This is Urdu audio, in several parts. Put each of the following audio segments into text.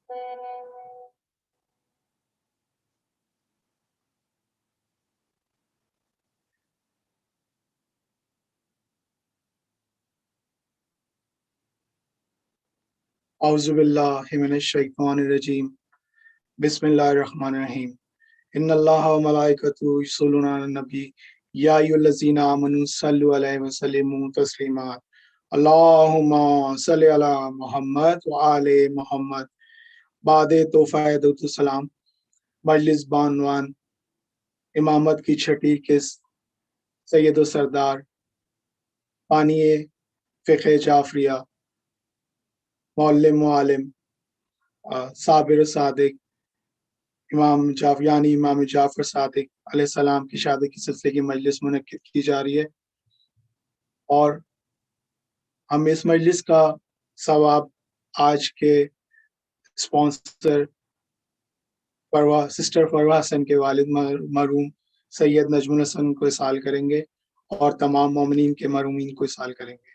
اعوذ باللہ من الشیطان الرجیم بسم اللہ الرحمن الرحیم ان اللہ و ملائکتہ یصلون علی النبی یا ایھا الذین آمنوا صلوا علیہ وسلموا تسلیما اللہم صل علی محمد وآل محمد۔ بعد تحفہ درود السلام مجلس بانوان امامت کی چھٹی قسط سید و سردار بانی فقہ جعفریہ معلم صابر صادق امام جعفر صادق علیہ السلام کی شادی کے سلسلے کی مجلس منعقد کی جا رہی ہے، اور ہم اس مجلس کا ثواب آج کے اسپانسر سسٹر فروہ حسن کے والد مرحوم سید نجم الحسن کو اصال کریں گے، اور تمام مومنین کے مرحومین کو اصال کریں گے۔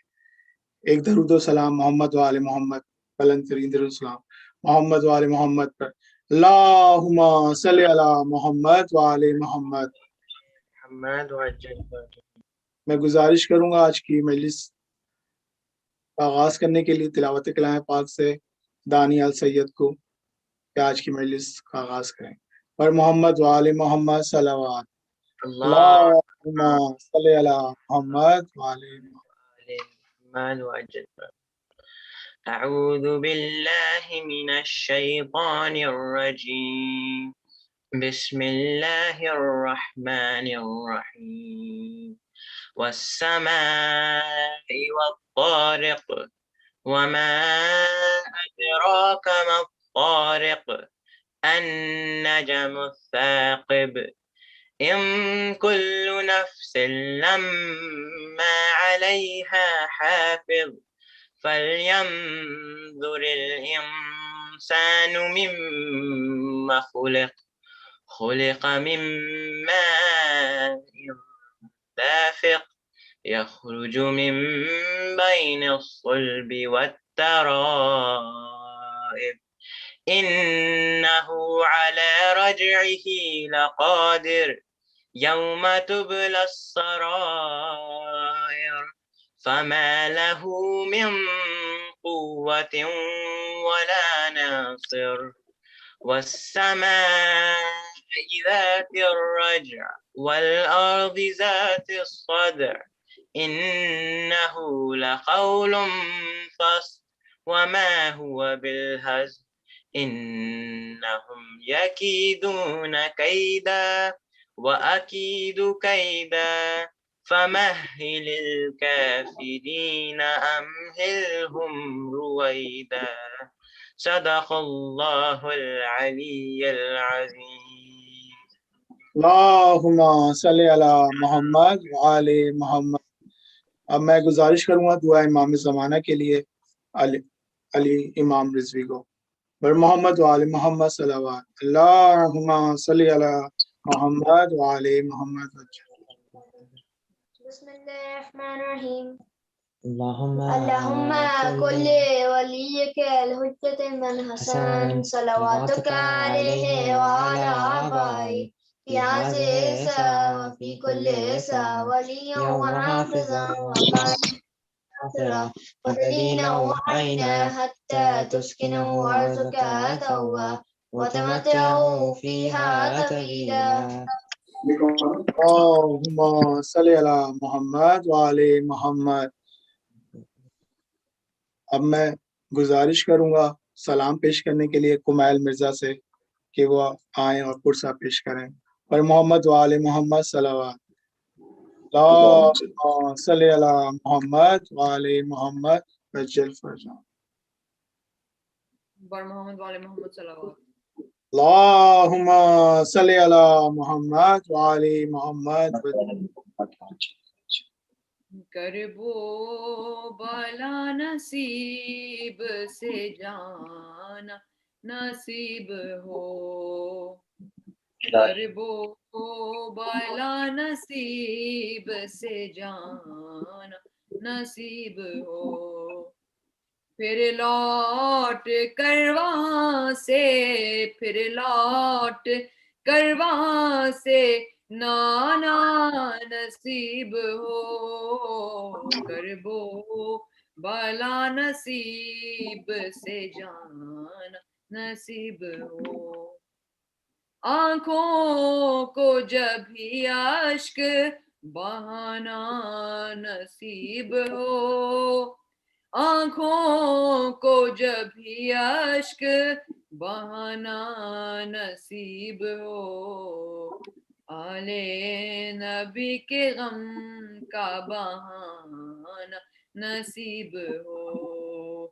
ایک درود و سلام محمد و آل محمد، بلند ترین درود و سلام محمد و آل محمد پر۔ اللہم صلی علی محمد و آل محمد۔ میں گزارش کروں گا آج کی مجلس کا آغاز کرنے کے لیے تلاوت کلام پاک سے دانیال سید کو کہ آج کی مجلس کا آغاز کریں، پر محمد و آل محمد صلوات۔ اللہم صلی علی محمد و آل محمد۔ اعوذ باللہ من الشیطان الرجیم بسم اللہ الرحمن الرحیم والسماء والطارق وما ادراک ما الطارق النجم الثاقب ان كل نفس لما عليها حافظ فلينظر الإنسان مما خلق من ماء دافق يخرج من بين الصلب والترائب إنه على رجعه لقادر يوم تبلى السرائر فما له من قوة ولا ناصر والسماء ذات الرجع والأرض ذات الصدع إنه لقول فصل وما هو بالهزل إنهم يكيدون كيدا وأكيد كيدا فمهل الكافرين أمهلهم رويدا صدق اللہ العلی العظیم۔ اللہم صلی علی محمد وآل محمد۔ اب میں گزارش کروں گا دعا امام زمانہ کے لیے علی امام رضوی کو، پر محمد وآل محمد صلوات۔ اللہم صلی علی محمد وآل محمد۔ بسم اللہ الرحمن الرحیم۔ اللہم کل ولیک الحجت من حسن صلواتک علیہ وعلی آبائی فی هذه الساعة وفی کل ساعة ولیا وحافظا ودلیلا وعینا حتی تسکنه ارضک توا وتمتعوا فیہا طویلا۔ اللہم صلی علی محمد وآل محمد۔ اب میں گزارش کروں گا سلام پیش کرنے کے لیے کمیل مرزا سے کہ وہ آئیں اور پرسہ پیش کریں، پر محمد وآل محمد صلوات۔ اللہم صلی علی محمد وآل محمد وجل فرجہ۔ بر محمد وآل محمد صلوات۔ اللہم صلی علی محمد وآل محمد کرب و بالا نصیب سے جانا نصیب ہو، کرب و بالا نصیب سے جانا نصیب ہو، پھر لوٹ کر وہاں سے، پھر لوٹ کر وہاں سے نانا نصیب ہو، کربو بالا نصیب سے جانا نصیب ہو۔ آنکھوں کو جب ہی اشک بہانا نصیب ہو، آنکھوں کو جب ہی اشک بہانا نصیب ہو، آلے نبی کے غم کا بہانا نصیب ہو،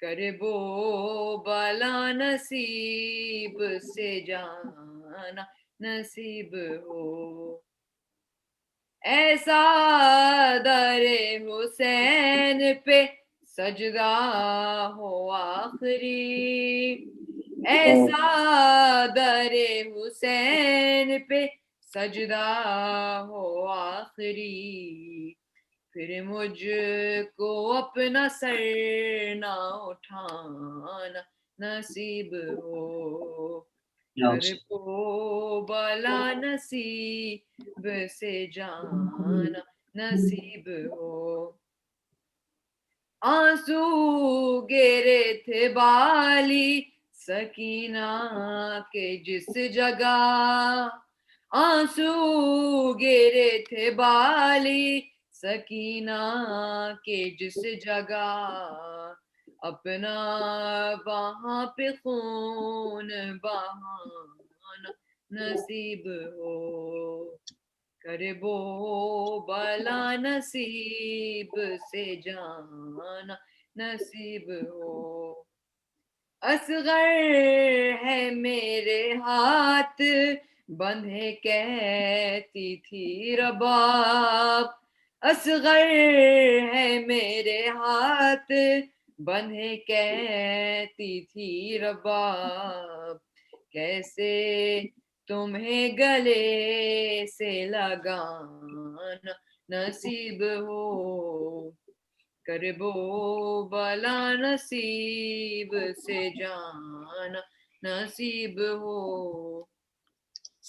کربو بالا نصیب سے جانا نصیب ہو۔ ایسا در حسین پہ سجدہ ہو آخری، ایسا در حسین پہ سجدہ ہو آخری، پھر مجھ کو اپنا سر نہ اٹھانا نصیب ہو، کربو بالا نصیب سے جانا نصیب ہو۔ آنسو گرے تھے بالی سکینہ کے جس جگہ، آنسو گرے تھے بالی سکینہ کے جس جگہ، اپنا وہاں پہ خون بہانا نصیب ہو، کربو بالا نصیب سے جانا نصیب ہو۔ اصغر ہے میرے ہاتھ بندھے کہتی تھی رباب، اصغر ہے میرے ہاتھ بندھے کہتی تھی رباب، کیسے تمہیں گلے سے لگانا نصیب ہو، کربو بالا نصیب سے جانا نصیب ہو۔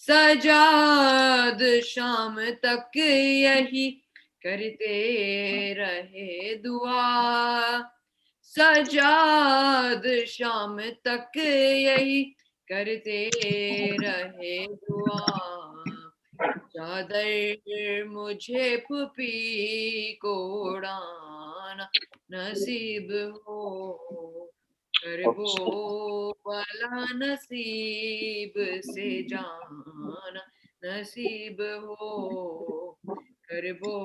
سجاد شام تک یہی کرتے رہے دعا، سجاد شام تک یہی کرتے رہے دعا، چادر مجھے پھوپھی کو اڑانا نصیب ہو، کربو بالا نصیب سے جانا نصیب ہو، کربو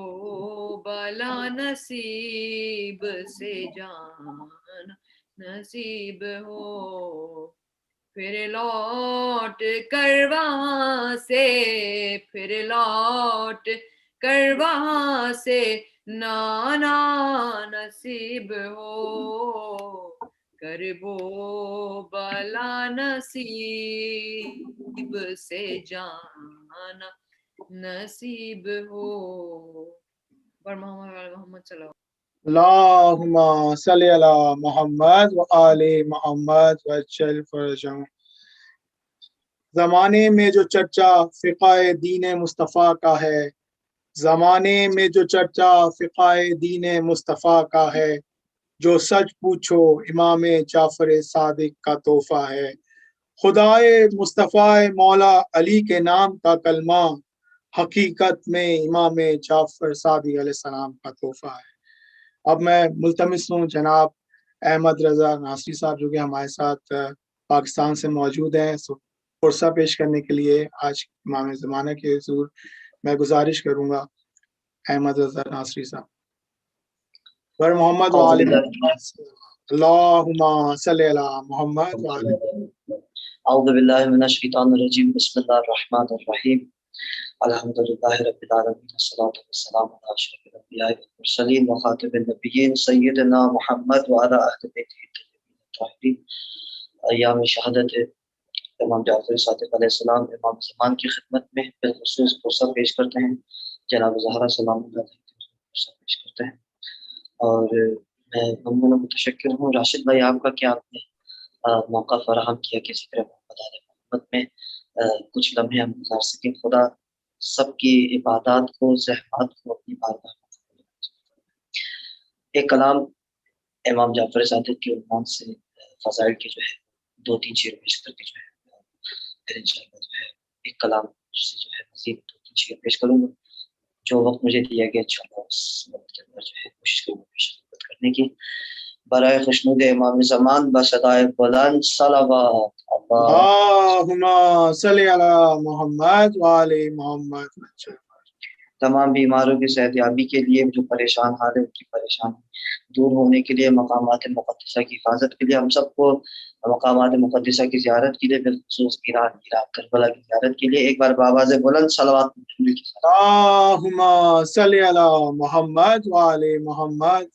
بالا نصیب سے جانا نصیب ہو، پھر لوٹ کر وہاں سے، پھر لوٹ کر وہاں سے نانا نصیب ہو، کربو بالا نصیب سے جانا نصیب ہو۔ پر محمد صلی اللہ اللہم صلی علی محمد و آل محمد وجل فرجہم۔ زمانے میں جو چرچا فقہ دین مصطفیٰ کا ہے، زمانے میں جو چرچا فقہ دین مصطفیٰ کا ہے، جو سچ پوچھو امام جعفر صادق کا تحفہ ہے، خدائے مصطفیٰ مولا علی کے نام کا کلمہ حقیقت میں امام جعفر صادق علیہ السلام کا تحفہ ہے۔ اب میں ملتمس ہوں جناب احمد رضا ناصری صاحب جو کہ ہمارے ساتھ پاکستان سے موجود ہیں، فرصہ پیش کرنے کے لیے آج امام زمانہ کے حضور میں گزارش کروں گا احمد رضا ناصری صاحب۔ بر محمد وآل اللہم صلی علی محمد وآل۔ اعوذ باللہ من الشیطان الرجیم، بسم اللہ الرحمن الرحیم، الحمدللہ رب العالمین، والصلاة والسلام علی اشرف الانبیاء والمرسلین وخاتم النبیین سیدنا محمد وعلی اہل بیتہ الطیبین الطاہرین۔ ایام شہادت امام جعفر صادق علیہ السلام امام زمان کی خدمت میں بالخصوص فرصہ پیش کرتے ہیں، جناب زہرا سلام اللہ علیہ فرصہ پیش کرتے ہیں، اور میں ممنون و متشکر ہوں راشد بھائی آپ کا کہ آپ نے موقع فراہم کیا کہ ذکر محمد آل محمد میں کچھ لمحے ہم گزار سکیں. خدا سب کی عبادات کو زحمات کو اپنی بارگاہ میں قبول فرمائے. ایک کلام امام جعفر صادق کے عنوان سے فضائل کے جو ہے 2-3 شعر پیش کر کے جو ہے پھر انشاءاللہ جو ہے ایک کلام سے جو ہے مزید 2-3 شعر پیش کروں گا. جو وقت مجھے دیا گیا انشاءاللہ اس وقت کے اندر جو ہے کوشش کروں گا شرکت کرنے کی. برائے خوشنود امام زمان بصدائے بلند صلوات اللہم صلی علی محمد وآل محمد. تمام بیماروں کی صحتیابی کے لیے جو پریشان حال ہے ان کی پریشانی دور ہونے کے لیے مقامات مقدسہ کی حفاظت کے لیے ہم سب کو مقامات مقدسہ کی زیارت کے لیے بالخصوص ایران عراق کربلا کی زیارت کے لیے ایک بار بآواز بلند صلوات اللہم صلی علی محمد وآل محمد.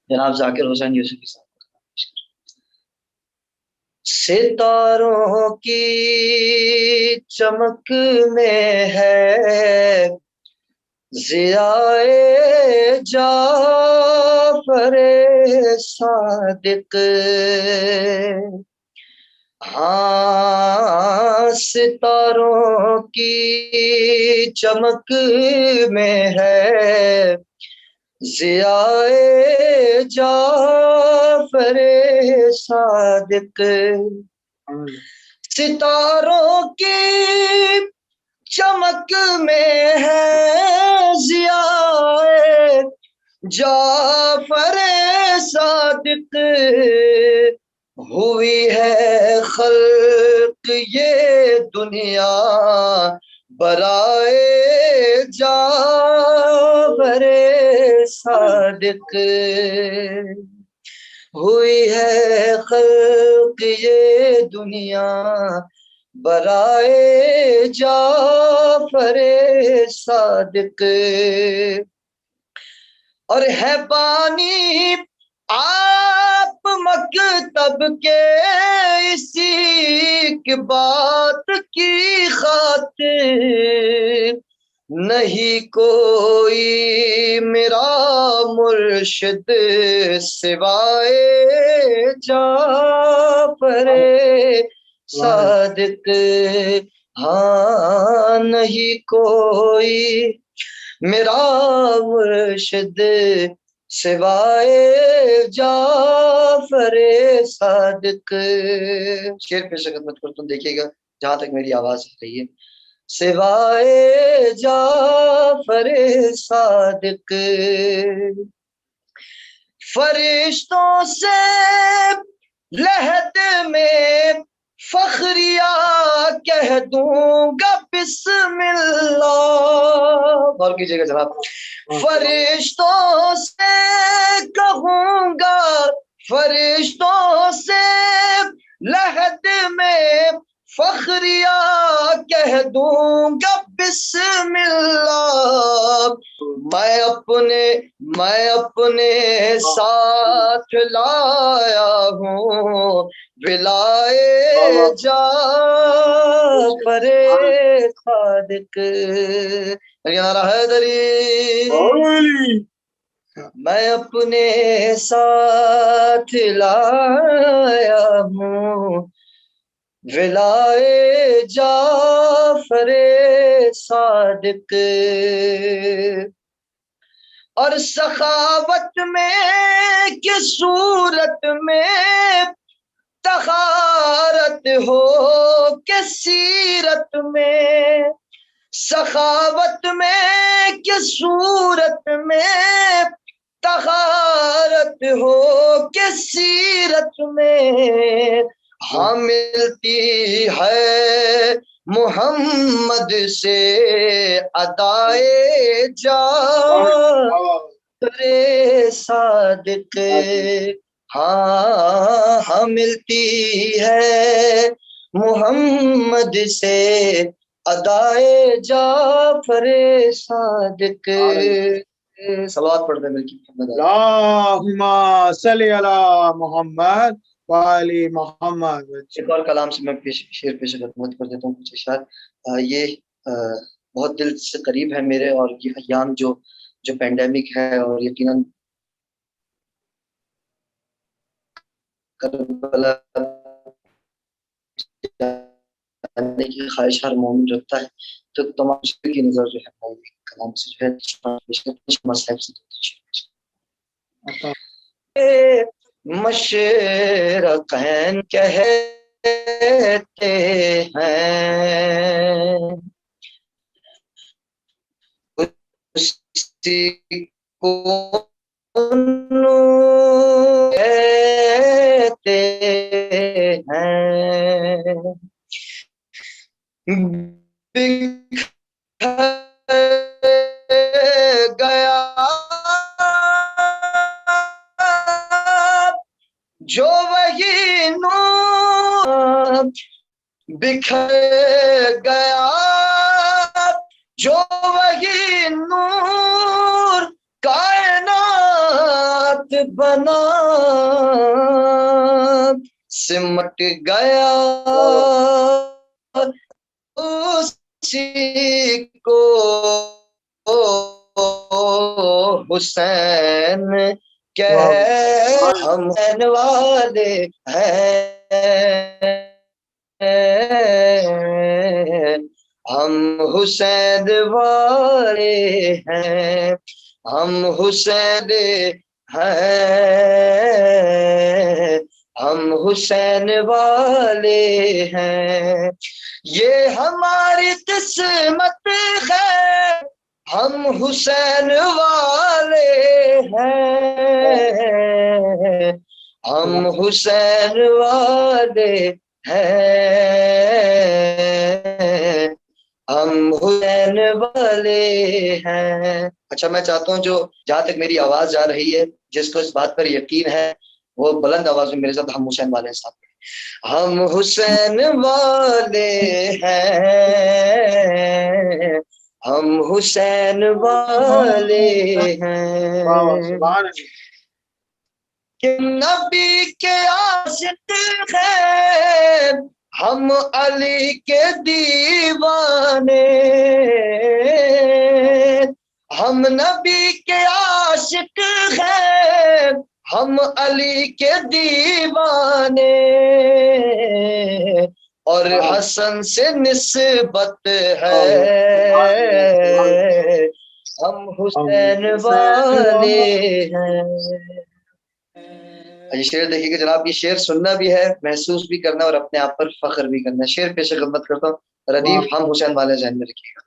جناب ذاکر حسین یوسفی صاحب. ستاروں کی چمک میں ہے ضیائے جعفر صادق. ہاں ستاروں کی چمک میں ہے ضیائے جعفر صادق. ستاروں کی چمک میں ہے ضیائے جعفر صادق. ہوئی ہے خلق یہ دنیا برائے جعفر صادق. ہوئی ہے خلق یہ دنیا برائے جعفر صادق. اور ہے بانی آپ مکتب کے اسی کی بات کی خاطر نہیں کوئی میرا مرشد سوائے جعفر صادق. ہاں نہیں کوئی میرا مرشد سوائے جعفر صادق. شعر پہ خدمت کرتا ہوں دیکھیے گا جہاں تک میری آواز آ رہی ہے. سوائے جعفر صادق فرشتوں سے لحد میں فخریہ کہہ دوں گا بسم اللہ. اور کیجیے گا جناب. فرشتوں سے کہوں گا فرشتوں سے لحد میں فخریہ کہہ دوں گا بسم اللہ. میں اپنے ساتھ لایا ہوں ولائے جعفر صادق. نعرہ حیدری. میں اپنے ساتھ لایا ہوں ولائے جعفر صادق. اور سخاوت میں کس صورت میں طہارت ہو کہ سیرت میں. سخاوت میں کس صورت میں طہارت ہو کہ سیرت میں. ہاں ملتی ہے محمد سے ادائے جعفر صادق. ہاں ملتی ہے محمد سے ادائے جعفر صادق. صلوات پڑھتے ہیں ملکی محمد. اللہم صلی علی محمد وآل محمد. ایک اور کلام سے میں شعر پیش خدمت کر دیتا ہوں. کچھ اشعار یہ بہت دل سے قریب ہے میرے. اور یہ ایام جو پینڈیمک ہے اور یقیناً کربلا جانے کی خواہش ہر مومن رکھتا ہے، تو تمام کی نظر جو ہے مومن کلام سے جو ہے مذہب سے مشرقین کہتے ہیں اسی کو نور کہتے ہیں، بکھر گیا جو وہی نور، بکھر گیا جو وہی نور، کائنات بنا سمٹ گیا اسی کو حسین ہم حسین والے ہیں، ہم حسین والے ہیں، ہم حسین ہیں، ہم حسین والے ہیں، یہ ہماری قسمت ہے، ہم حسین والے ہیں، ہم حسین والے ہیں، ہم حسین والے ہیں۔ اچھا میں چاہتا ہوں جو جہاں تک میری آواز جا رہی ہے، جس کو اس بات پر یقین ہے وہ بلند آواز میں میرے ساتھ ہم حسین والے ہیں۔ ہم حسین والے ہیں، ہم حسین والے ہیں، کہ نبی کے عاشق ہیں، ہم علی کے دیوانے، ہم نبی کے عاشق ہیں، ہم علی کے دیوانے، اور حسن سے نسبت ہے، ہم حسین والے ہیں۔ یہ شعر دیکھیے کہ جناب، یہ شعر سننا بھی ہے، محسوس بھی کرنا اور اپنے آپ پر فخر بھی کرنا ہے۔ شعر پیش خدمت کرتا ہوں، ردیف ہم حسین والے ذہن میں رکھیے گا،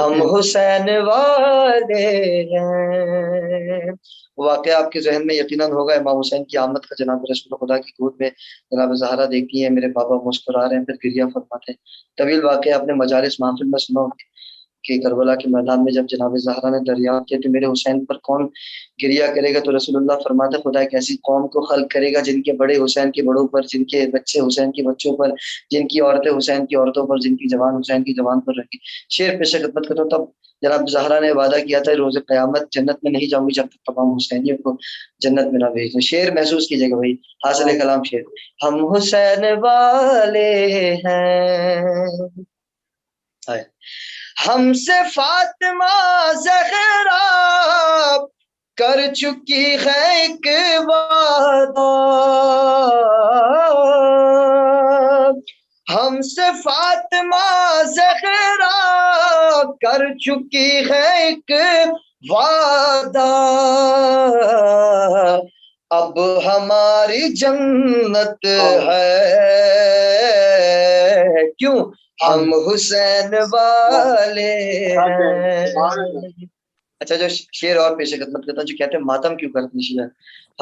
ہم حسین والے ہیں۔ واقعہ آپ کے ذہن میں یقیناً ہوگا امام حسین کی آمد کا، جناب رسول خدا کی گود میں جناب زہرا دیکھتی ہیں، میرے بابا مسکرا رہے ہیں، پھر گریہ فرماتے ہیں۔ طویل واقعہ آپ نے مجالس محفل میں سنا کہ کربلا کے میدان میں جب جناب زہرا نے دریافت کیا کہ میرے حسین پر کون گریہ کرے گا، تو رسول اللہ فرماتے خدا ایک ایسی قوم کو خلق کرے گا جن کے بڑے حسین کے بڑوں پر، جن کے بچے حسین کے بچوں پر، جن کی عورتیں حسین کی عورتوں پر، جن کی جوان حسین کی جوان پر رکھی۔ شعر پیش خدمت کرتا ہوں، تب جناب زہرا نے وعدہ کیا تھا روز قیامت جنت میں نہیں جاؤں گی جب تک تمام حسینیوں کو جنت میں نہ بھیج دوں۔ شعر محسوس کیجیے گا بھائی، حاصل کلام شعر، ہم حسین والے ہیں، ہم سے فاطمہ زہرا کر چکی ہے ایک وعدہ، ہم سے فاطمہ زہرا کر چکی ہے ایک وعدہ، اب ہماری جنت ہے، کیوں ہم حسین والے ہیں۔ اچھا جو شعر اور پیش خدمت کرتا ہوں، جو کہتے ہیں ماتم کیوں کرتے ہیں شیعہ،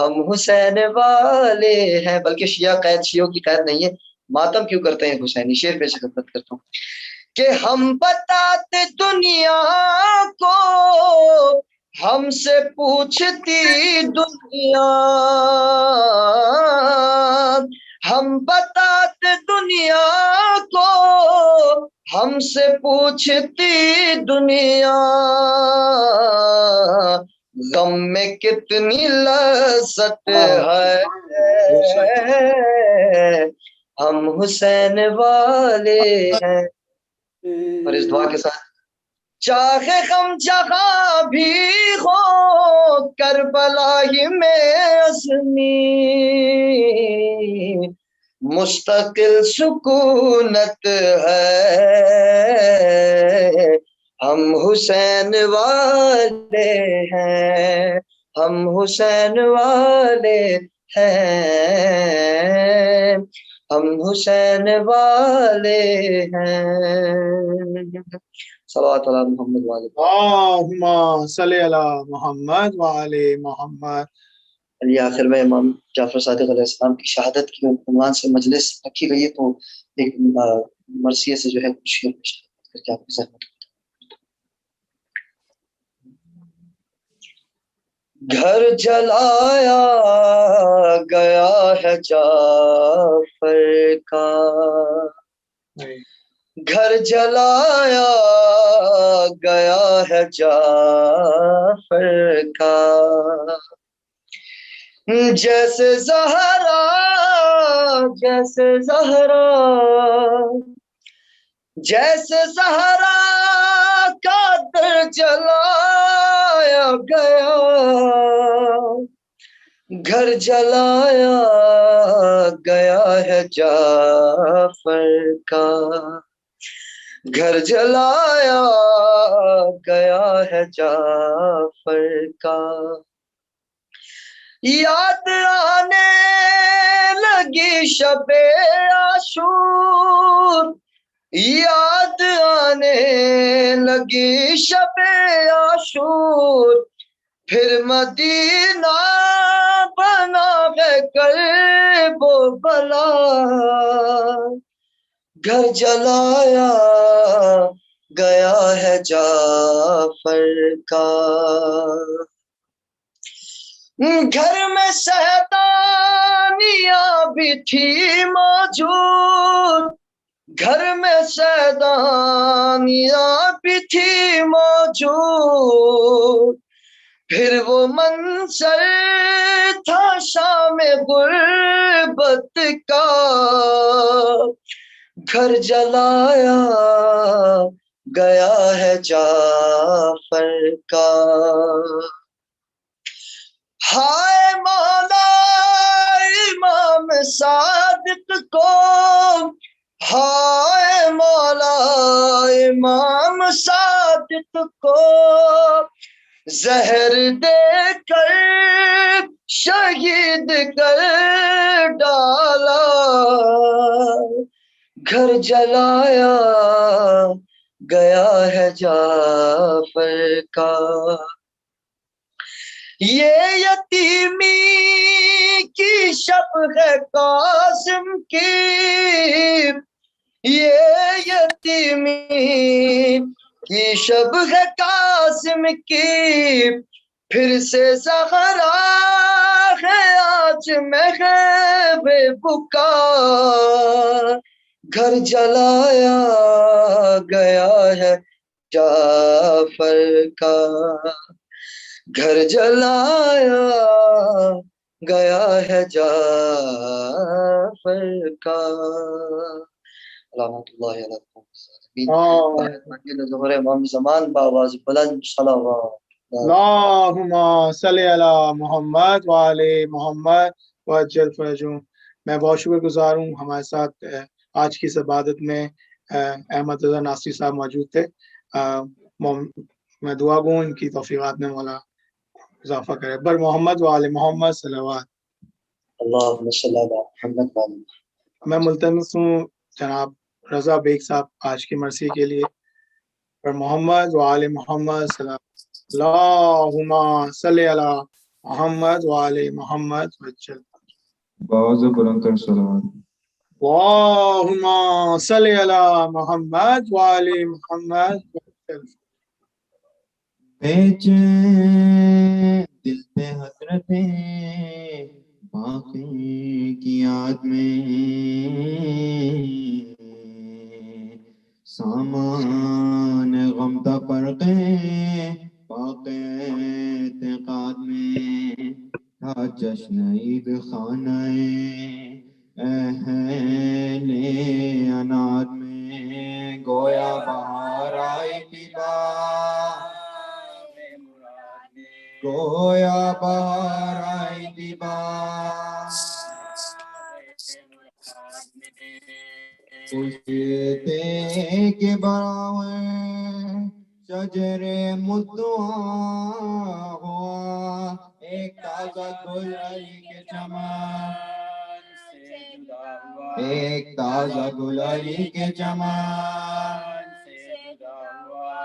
ہم حسین والے ہیں، بلکہ شیعہ قید شیعوں کی قید نہیں ہے، ماتم کیوں کرتے ہیں حسینی۔ شعر پیش خدمت کرتا ہوں کہ ہم بتاتے دنیا کو، ہم سے پوچھتی دنیا، ہم بتاتے دنیا کو، ہم سے پوچھتی دنیا، غم میں کتنی لذت ہے، ہم حسین والے ہیں۔ اور اس دعا کے ساتھ، چاہے غم جہاں بھی ہو کربلا ہی میں ازمی، مستقل سکونت ہے، ہم حسین والے ہیں، ہم حسین والے ہیں، ہم حسین والے ہیں۔ صلوات علی محمد والے اللہم صلی علی محمد وعلی محمد۔ علی۔ آخر میں امام جعفر صادق علیہ السلام کی شہادت کی عنوان سے مجلس رکھی گئی ہے، تو ایک مرثیے سے جو ہے کچھ شعر کر کے آپ کی زحمت۔ گھر جلایا گیا ہے جعفر کا، گھر جلایا گیا ہے جعفر کا، جیسے زہرا، جیسے زہرا، جیسے زہرا کا در جلایا گیا، گھر جلایا گیا ہے جعفر کا، گھر جلایا گیا ہے جعفر کا، یاد آنے لگی شب عاشور، یاد آنے لگی شب عاشور، پھر مدینہ بنا ہے کرب و بلا، گھر جلایا گیا ہے جعفر کا، گھر میں سیدانیاں بھی تھی موجود، گھر میں سیدانیاں بھی تھی موجود، پھر وہ منظر تھا شام غربت کا، گھر جلایا گیا ہے جعفر کا، ہائے مولا امام صادق کو، ہائے مولا امام صادق کو، زہر دے کر شہید کر ڈالا، گھر جلایا گیا ہے جعفر کا، یہ یتیمی کی شب ہے قاسم کی، یہ یتیمی کی شب ہے قاسم کی، پھر سے زہرا ہے آج محب بکا، گھر جلایا گیا ہے جعفر کا، گھر جلایا گیا ہے جعفر کا۔ رحمت اللہ علیہ ظہر امام زمان باواز بلند صلوات۔ اللہم صلی علی محمد وعلی محمد وعجل فرجہم۔ میں بہت شکر گزار ہوں، ہمارے ساتھ آج کی اس عبادت میں احمد رضا ناصری صاحب موجود تھے۔ میں دعا گوں ان کی توفیقات میں مولا اضافہ کرے۔ بر محمد وعلی محمد صلوات۔ اللہم صلی علی محمد وعلی۔ میں ملتمس ہوں جناب رضا بیگ صاحب آج کی مرثیے کے لیے۔ بر محمد وعلی محمد صلوات۔ اللہم صلی علی محمد وعلی محمد وجل۔ باز بلند کر صلوات۔ اللہم صلی علی محمد وعلی محمد وجل۔ بے چین دل پہ حسرت باقی کی یاد میں، سامان غم تھا پرقے باقی اعتقاد میں، تھا جشن عید خانہ اہل اناد میں، گویا بہار آئی تھی گویا بہار آئی تھی پوچھتے کہ براور شجر مدعا ہوا ایک تازہ گل علی کے چمن سے جدا ہوا، ایک تازہ گل علی کے چمن سے جدا ہوا،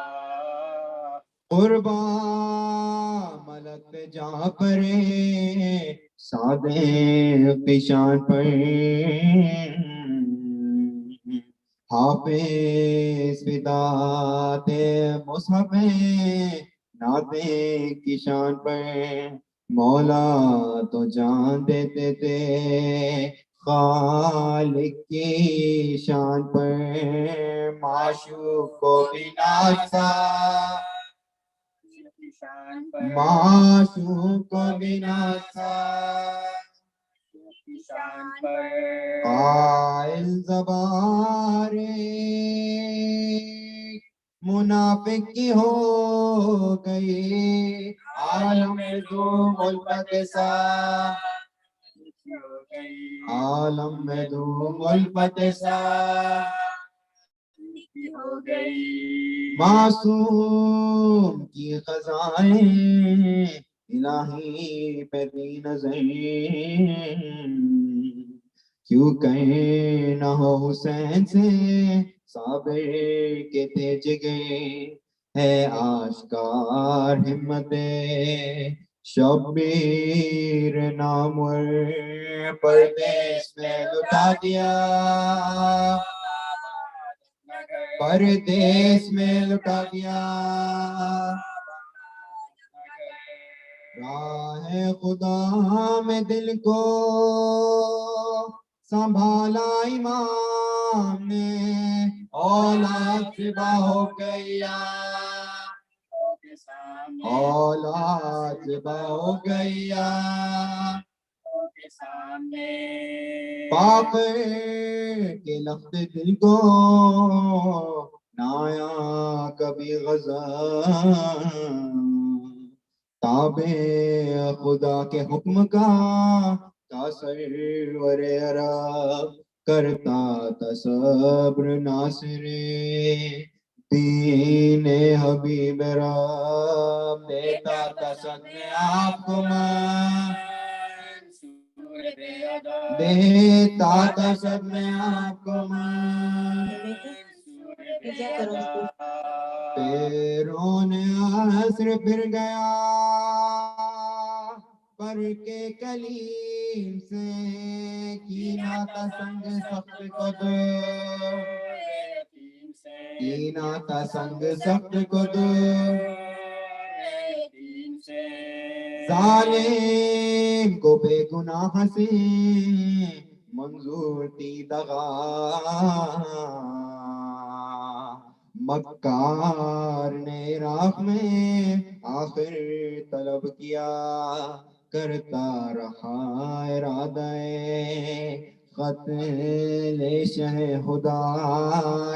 قربان ملک پہ جہاں پرے سادے پیشان پر حافظ بدات مصحف ناطے کی شان پر مولا تو جان دیتے تھے خالق کی شان پر معشوق کو بھی ناچتا معشوق کو بھی ناچتا قائل زبان منافق کی ہو گئی عالم دو ملبت سا عالم میں دو ملبت سا ہو گئی معصوم کی خزائیں الہی پہ دی نظر کیوں کہیں نہ ہو حسین سے صابر کے تیج گئے ہے آشکار ہمت شبیر نامور پردیس میں لٹا دیا پردیس میں لٹا دیا راہ خدا میں دل کو سنبھالا امام نے اولاد زبا ہو گیا اولاد زبا ہو گیا پاک کے لفظ دل کو نایا کبھی غزہ تابع خدا کے حکم کا سرور عرب کرتا تصبر ناصر دین حبیب رب دیتا تصد آپ کو منصور دیتا تصد میں آپ کو منصور پیروں نے عصر پھر گیا پر کے کلیم سے کینا تا سنگ سخت کو دو کینا تا سنگ سخت کو دو ظالم کو بے گناہ سے منظور تھی دغا مکار نے عراق میں آخر طلب کیا کرتا رہا ارادہ قتل شہ خدا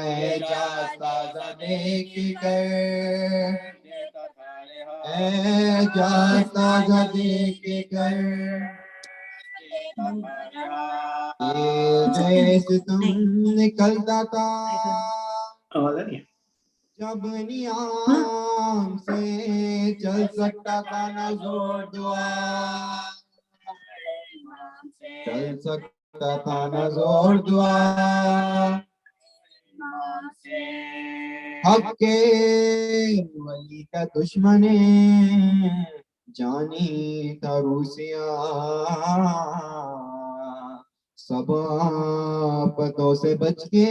اعجاز تازہ دیکھ کر اعجاز تازہ دیکھ کر جیسے تم نکلتا تھا جب نیام سے چل سکتا تھا نہ زور دعا چل سکتا تھا نہ زور دعا حق کے ولی کا دشمن جانی تھا روسیا سب آفتوں سے بچ کے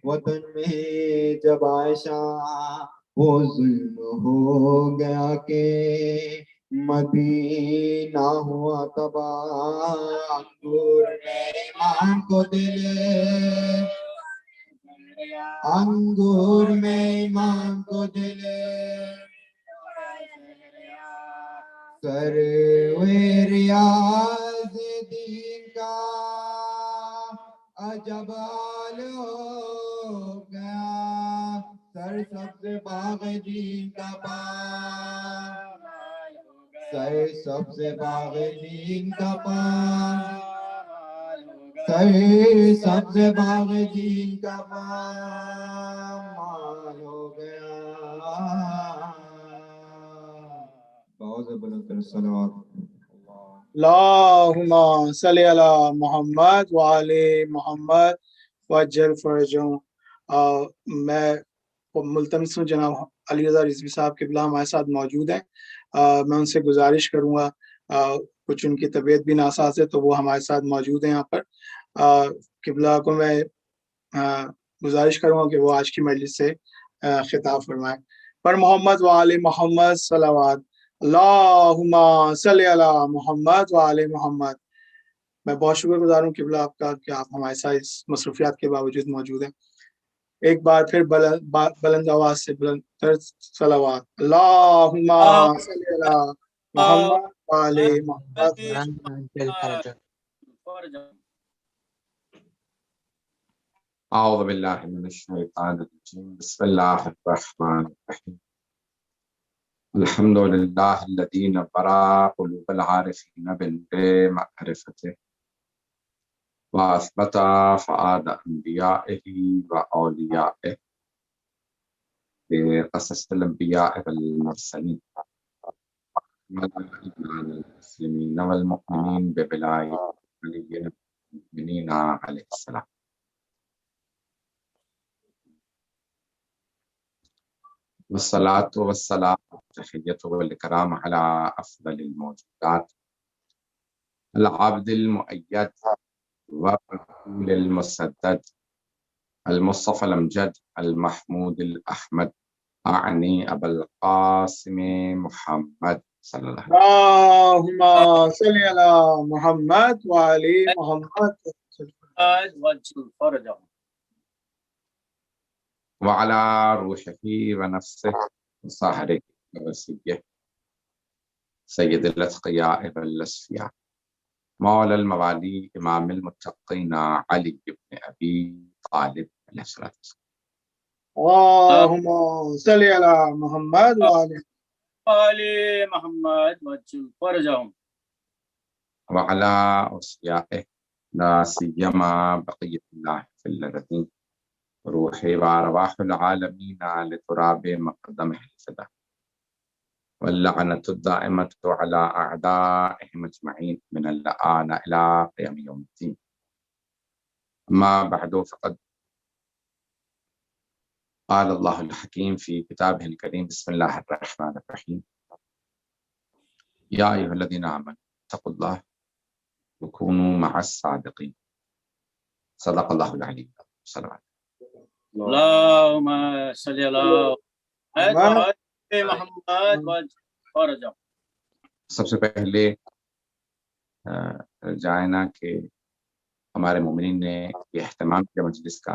وطن میں جب عائشہ وہ ظلم ہو گیا کہ مدینہ ہوا تباہ انگور میں ایمان کو دل انگور میں ایمان کو دل سروے ریاض دین کا عجب حال ہو گیا سر سبز باغ دین کا پان سر سبز باغ دین کا پان کئی سبز باغ دین کا مال ہو گیا. بہت بلند صلوات. اللہم صلی علی محمد وعلی محمد وجل فرجوں. میں ملتمس ہوں جناب علی رضا رضوی صاحب قبلہ ہمارے ساتھ موجود ہیں. میں ان سے گزارش کروں گا، کچھ ان کی طبیعت بھی ناساز ہے تو وہ ہمارے ساتھ موجود ہیں یہاں پر. قبلہ کو میں گزارش کروں گا کہ وہ آج کی مجلس سے خطاب فرمائیں. پر محمد وعلی محمد صلوات. اللہم صلی علی محمد وعلی محمد. میں بہت شکر گزار ہوں قبلہ آپ کا کہ آپ ہمارے ساتھ اس مصروفیات کے باوجود موجود ہیں. ایک بار پھر بلند آواز سے بلند تر صلوات. اللہم صلی علی محمد وعلی محمد. أعوذ بالله من الشيطان الرجيم. بسم الله الرحمن الرحيم. الحمد لله الذي نبر قلوب العارفين بمعرفته وأثبت فؤاد أنبيائه وأوليائه بقصص الأنبياء والمرسلين المسلمين والمؤمنين ببلاء المؤمنين عليه السلام. والصلاة والسلام والتحية والإكرام على أفضل الموجودات العبد المؤيد والرسول المسدد المصطفى الأمجد المحمود الأحمد أعني أبا القاسم محمد صلى الله عليه وسلم. اللہم صلی علی محمد وعلی محمد وعلى روحه ونفسه وصهره ووسيه سيد الأتقياء والأصفياء مولى الموالي إمام المتقين علي بن أبي طالب عليه الصلاة والسلام. اللہم صلی علی محمد وعلی محمد وجل فرجهم وعلى أصفيائه لا سيما بقية الله في الذين روحي وأرواح العالمين لتراب مقدمه الفدا واللعنة الدائمة على أعدائهم أجمعين من الآن إلى قيام يوم الدين. أما بعد فقد قال الله الحكيم في كتابه الكريم. بسم الله الرحمن الرحيم. يا أيها الذين آمنوا اتقوا الله وكونوا مع الصادقين. صدق الله العلي العظيم. اللهم صل على محمد وجل فرجهم. سب سے پہلے جائیں نا کہ ہمارے مومنین نے یہ اہتمام کیا مجلس کا،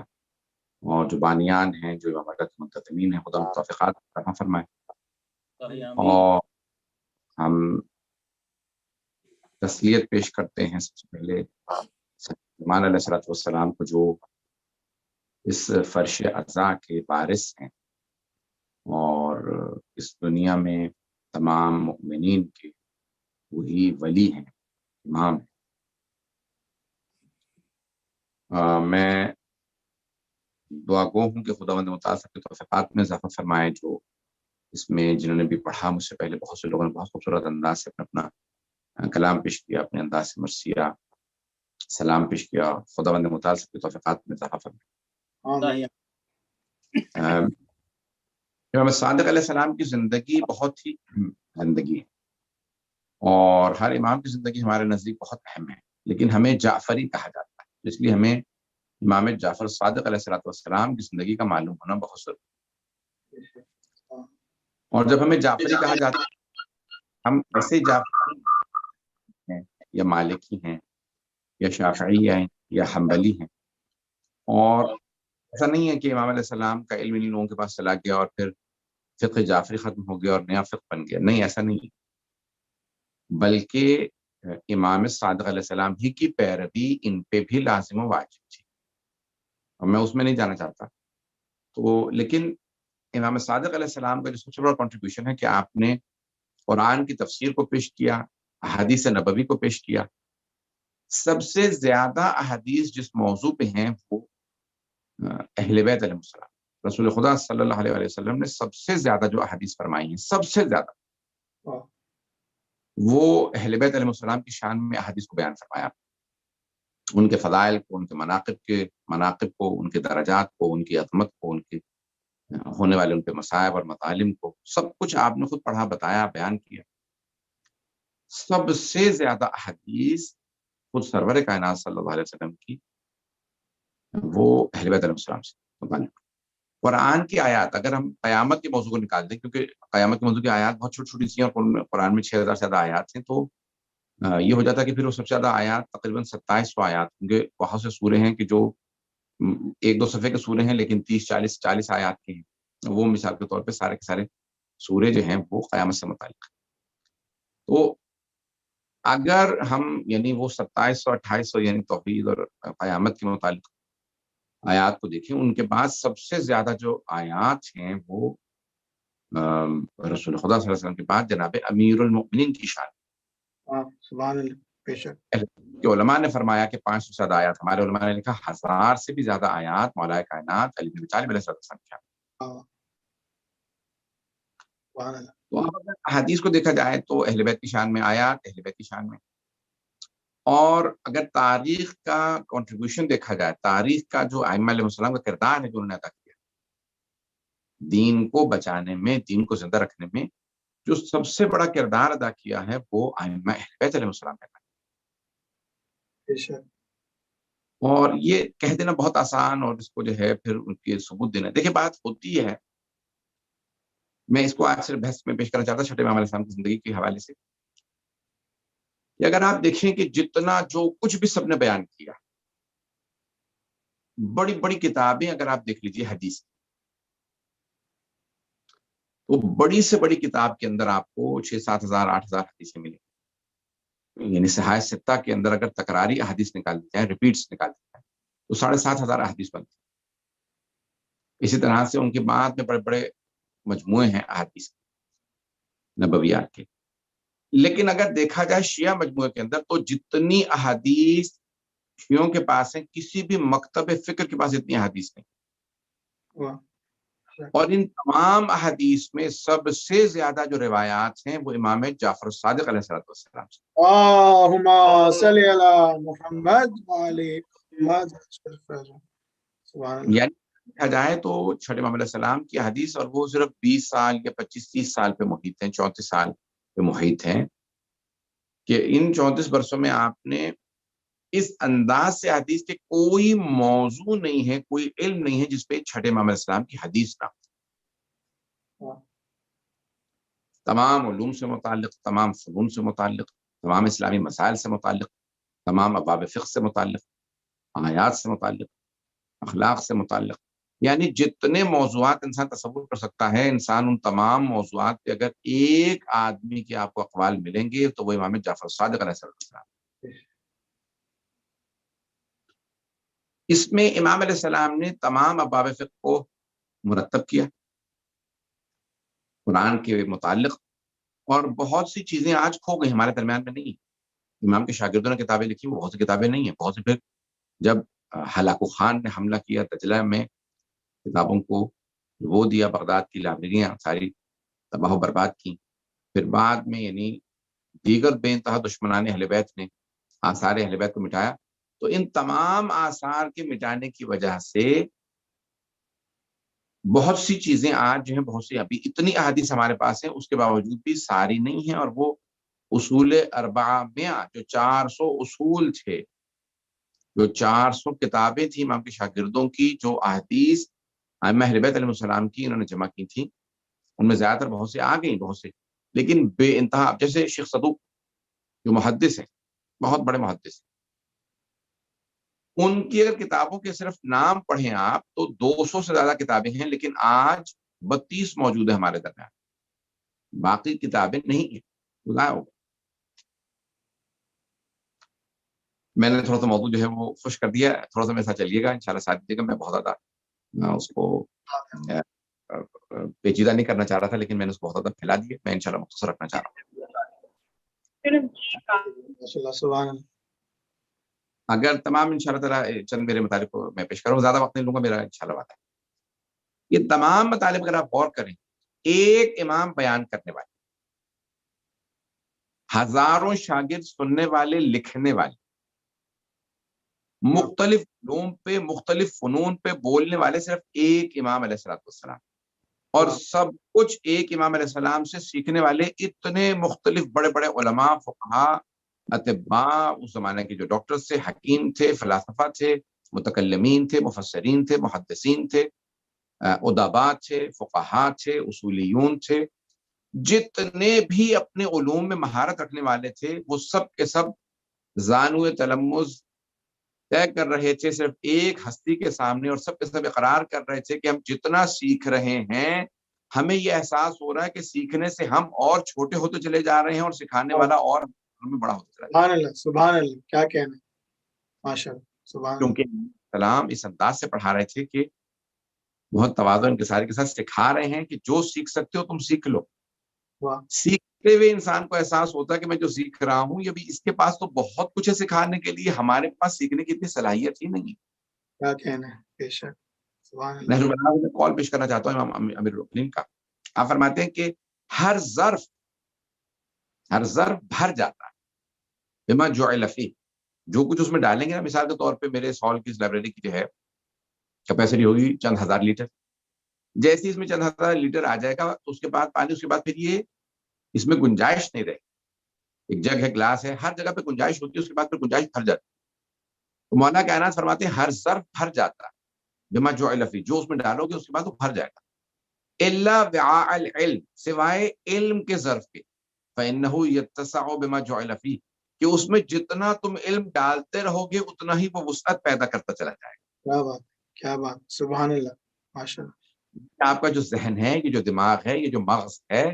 اور جو بانیان ہیں، جو عبادت منتظمین ہیں، خدا توفیقات عطا فرمائے. اور ہم تسلیت پیش کرتے ہیں سب سے پہلے سلیمان علیہ السلام کو، جو اس فرش عزا کے وارث ہیں اور اس دنیا میں تمام مؤمنین کے وہی ولی ہیں، امام ہیں. میں دعا گو ہوں کہ خداوند متعال سب کے توفیقات میں اضافہ فرمائے. جو اس میں جنہوں نے بھی پڑھا، مجھ سے پہلے بہت سے لوگوں نے بہت خوبصورت انداز سے اپنا کلام پیش کیا، اپنے انداز سے مرثیہ سلام پیش کیا. خداوند متعال سب کے توفیقات میں اضافہ فرمائے. امام صادق علیہ السلام کی زندگی بہت ہی اہم زندگی ہے، اور ہر امام کی زندگی ہمارے نزدیک بہت اہم ہے، لیکن ہمیں جعفری کہا جاتا ہے، اس لیے ہمیں امام جعفر صادق علیہ السلام کی زندگی کا معلوم ہونا بہت ضروری ہے. اور جب ہمیں جعفری کہا جاتا ہے، ہم ایسے جعفری ہیں یا مالکی ہیں یا شافعی ہیں یا حنبلی ہیں، اور ایسا نہیں ہے کہ امام علیہ السلام کا علم ان لوگوں کے پاس چلا گیا اور پھر فقہ جعفری ختم ہو گیا اور نیا فقہ بن گیا. نہیں، ایسا نہیں ہے، بلکہ امام صادق علیہ السلام ہی کی پیروی ان پہ بھی لازم و واجب تھی، اور میں اس میں نہیں جانا چاہتا. تو لیکن امام صادق علیہ السلام کا جو سب سے بڑا کنٹریبیوشن ہے کہ آپ نے قرآن کی تفسیر کو پیش کیا، احادیث نبوی کو پیش کیا، سب سے زیادہ احادیث جس موضوع پہ ہیں وہ اہل بیت علیہ السلام. رسول خدا صلی اللہ علیہ وسلم نے سب سے زیادہ جو احادیث فرمائی ہیں، سب سے زیادہ وہ اہل بیت علیہ السلام کی شان میں احادیث کو بیان فرمایا. ان کے فضائل کو، ان کے مناقب کو، ان کے درجات کو، ان کی عظمت کو، ان کے ہونے والے ان کے مصائب اور مظالم کو، سب کچھ آپ نے خود پڑھا، بتایا، بیان کیا. سب سے زیادہ احادیث خود سرور کائنات صلی اللہ علیہ وسلم کی وہ اہل بیت علیہ السلام سے متعلق. قرآن کی آیات اگر ہم قیامت کے موضوع کو نکال دیں، کیونکہ قیامت کے موضوع کی آیات بہت چھوٹی چھوٹی سی ہیں اور قرآن میں 6000 سے زیادہ آیات ہیں، تو یہ ہو جاتا ہے کہ پھر وہ سب سے زیادہ آیات تقریباً 2700 آیات، کیونکہ بہت سے سورے ہیں کہ جو 1-2 صفحے کے سورے ہیں لیکن 30-40 آیات کے ہیں. وہ مثال کے طور پہ سارے کے سارے سورے جو ہیں وہ قیامت سے متعلق. تو اگر ہم یعنی وہ 2700-2800 یعنی توحید اور قیامت کے متعلق آیات کو دیکھیں، ان کے بعد سب سے زیادہ جو آیات ہیں وہ رسول خدا صلی اللہ علیہ وسلم کے بعد جناب امیر المؤمنین کی شان. سبحان اللہ. بے شک کہ علماء نے فرمایا کہ 500 سے زیادہ آیات، ہمارے علماء نے لکھا 1000 سے بھی زیادہ آیات مولا کائنات علی بن ابی طالب علیہ السلام کی شان. تو اگر حدیث کو دیکھا جائے تو اہل بیت کی شان میں آیات، اہل بیت کی شان میں. اور اگر تاریخ کا کنٹریبیوشن دیکھا جائے، تاریخ کا جو ائمہ علیہ السلام کا کردار ہے جو انہوں نے ادا کیا دین کو بچانے میں، دین کو زندہ رکھنے میں، جو سب سے بڑا کردار ادا کیا ہے وہ ائمہ اہل بیت علیہ السلام نے. اور یہ کہہ دینا بہت آسان اور اس کو جو ہے پھر ان کے ثبوت دینا. دیکھیں بات ہوتی ہے، میں اس کو آج صرف بحث میں پیش کرنا چاہتا ہوں چھٹے امام علیہ السلام کی زندگی کے حوالے سے، کہ اگر آپ دیکھیں کہ جتنا جو کچھ بھی سب نے بیان کیا، بڑی بڑی کتابیں اگر آپ دیکھ لیجیے حدیث، تو بڑی سے بڑی کتاب کے اندر آپ کو 6-7 ہزار 8 ہزار حدیثیں ملیں. یعنی صحاح ستہ کے اندر اگر تکراری احادیث نکال دی جائے، ریپیٹس نکال دی جائے، تو 7,500 احادیث بنتی. اسی طرح سے ان کے بعد میں بڑے بڑے مجموعے ہیں احادیث نبویات کے. لیکن اگر دیکھا جائے شیعہ مجموعے کے اندر تو جتنی احادیث شیعوں کے پاس ہیں، کسی بھی مکتب فکر کے پاس اتنی احادیث نہیں. اور ان تمام احادیث میں سب سے زیادہ جو روایات ہیں وہ امام جعفر الصادق علیہ السلام سے. اللہم صلی علی محمد وعلی محمد. یعنی دیکھا جائے تو چھٹے امام علیہ السلام کی حدیث، اور وہ صرف 20 سال یا 25-30 سال پہ محیط ہیں، 34 سال پہ محیط ہیں، کہ ان 34 برسوں میں آپ نے اس انداز سے حدیث کے کوئی موضوع نہیں ہے، کوئی علم نہیں ہے جس پہ چھٹے امام علیہ السلام کی حدیث نہ. تمام علوم سے متعلق، تمام فنون سے متعلق، تمام اسلامی مسائل سے متعلق، تمام ابواب فقہ سے متعلق، آیات سے متعلق، اخلاق سے متعلق، یعنی جتنے موضوعات انسان تصور کر سکتا ہے، انسان ان تمام موضوعات پہ اگر ایک آدمی کے آپ کو اقوال ملیں گے تو وہ امام جعفر الصادق علیہ السلام. اس میں امام علیہ السلام نے تمام ابواب فقہ کو مرتب کیا قرآن کے متعلق، اور بہت سی چیزیں آج کھو گئی، ہمارے درمیان میں نہیں. امام کے شاگردوں نے کتابیں لکھی، وہ بہت سی کتابیں نہیں ہیں. بہت سی پھر جب ہلاکو خان نے حملہ کیا دجلہ میں، کتابوں کو وہ دیا، بغداد کی لائبریریاں ساری تباہ و برباد کی. پھر بعد میں یعنی دیگر بے انتہا دشمنان اہل بیت نے آثار اہل بیت کو مٹایا. تو ان تمام آثار کے مٹانے کی وجہ سے بہت سی چیزیں آج جو ہیں، بہت سی ابھی اتنی احادیث ہمارے پاس ہیں، اس کے باوجود بھی ساری نہیں ہیں. اور وہ اصول اربعہ میں جو 400 اصول تھے، جو 400 کتابیں تھیں امام کے شاگردوں کی، جو احادیث ائمہ اہل بیت علیہ السلام کی انہوں نے جمع کی تھیں، ان میں زیادہ تر بہت سے آ گئی، بہت سے لیکن بے انتہا. جیسے شیخ صدوق جو محدث ہیں، بہت بڑے محدث ہیں، ان کی اگر کتابوں کے صرف نام پڑھیں آپ تو 200 سے زیادہ کتابیں ہیں، لیکن آج 32 موجود ہیں ہمارے درمیان، باقی کتابیں نہیں ہیں. میں نے تھوڑا سا موضوع جو ہے وہ خوش کر دیا، تھوڑا سا میرے ساتھ چلیے گا انشاءاللہ ساتھ دیجیے گا. میں بہت زیادہ اس کو پیچیدہ نہیں کرنا چاہ رہا تھا، لیکن میں نے اس کو بہت زیادہ پھیلا دیا. میں انشاءاللہ مختصر رکھنا چاہ رہا ہوں. سبحان اللہ. اگر تمام انشاءاللہ تعالیٰ چند میرے مطالب کو میں پیش کروں، زیادہ وقت نہیں لوں گا میرا انشاءاللہ وعدہ ہے۔ یہ تمام مطالب اگر آپ غور کریں، ایک امام بیان کرنے والے، ہزاروں شاگرد سننے والے، لکھنے والے، مختلف علوم پہ، مختلف فنون پہ بولنے والے، صرف ایک امام علیہ السلام، اور سب کچھ ایک امام علیہ السلام سے سیکھنے والے اتنے مختلف بڑے بڑے علماء، فقہاء، اطباء، اس زمانے کے جو ڈاکٹرز تھے، حکیم تھے، فلاسفہ تھے، متکلمین تھے، مفسرین تھے، محدثین تھے، ادباء تھے، فقہاء تھے، اصولیون تھے، جتنے بھی اپنے علوم میں مہارت رکھنے والے تھے، وہ سب کے سب زانو تلمذ طے کر رہے تھے صرف ایک ہستی کے سامنے، اور سب کے سب اقرار کر رہے تھے کہ ہم جتنا سیکھ رہے ہیں، ہمیں یہ احساس ہو رہا ہے کہ سیکھنے سے ہم اور چھوٹے ہوتے چلے جا رہے ہیں، اور سکھانے والا اور ہمیں بڑا ہوتا چلا جا رہا ہے۔ سبحان اللہ، سبحان اللہ، کیا کہنا ہے، ماشاء اللہ، سبحان اللہ۔ کیونکہ سلام اس انداز سے پڑھا رہے تھے کہ بہت تواضع انکساری کے ساتھ سکھا رہے ہیں کہ جو سیکھ سکتے ہو تم سیکھ لو۔ واہ، سیکھتے ہوئے انسان کو احساس ہوتا ہے کہ میں جو سیکھ رہا ہوں، یہ بھی اس کے پاس تو بہت کچھ ہے سکھانے کے لیے، ہمارے پاس سیکھنے کی اتنی صلاحیت ہی نہیں ہے۔ کیا کہنا ہے، بے شک، سبحان اللہ۔ نہج البلاغہ میں کال پیش کرنا چاہتا ہوں امام امیر المؤمنین کا۔ آپ فرماتے ہیں کہ ہر ظرف بھر جاتا ہے بما جعل فیہ، جو کچھ اس میں ڈالیں گے نا، مثال کے طور پہ میرے اس ہال کی اس لائبریری کی جو ہے کیپیسٹی ہوگی چند ہزار لیٹر، جیسے اس میں چند ہزار لیٹر آ جائے گا تو اس کے بعد پانی، اس کے بعد پھر یہ اس میں گنجائش نہیں رہے، ایک جگ ہے، گلاس ہے، ہر جگہ پہ گنجائش ہوتی ہے، اس کے بعد پھر گنجائش بھر جاتی ہے۔ تو مولانا کائنات فرماتے ہیں ہر ظرف بھر جاتا ہے بما جعل فیہ، جو اس میں ڈالو گے اس کے بعد وہ بھر جائے گا، الا وعاء العلم، سوائے علم کے ظرف کے، فانه يتسع بما جعل فیہ، کہ اس میں جتنا تم علم ڈالتے رہو گے اتنا ہی وہ وسعت پیدا کرتا چلا جائے گا۔ کیا بات، کیا بات، سبحان اللہ، ماشاء اللہ۔ آپ کا جو ذہن ہے، یہ جو دماغ ہے، یہ جو مغز ہے،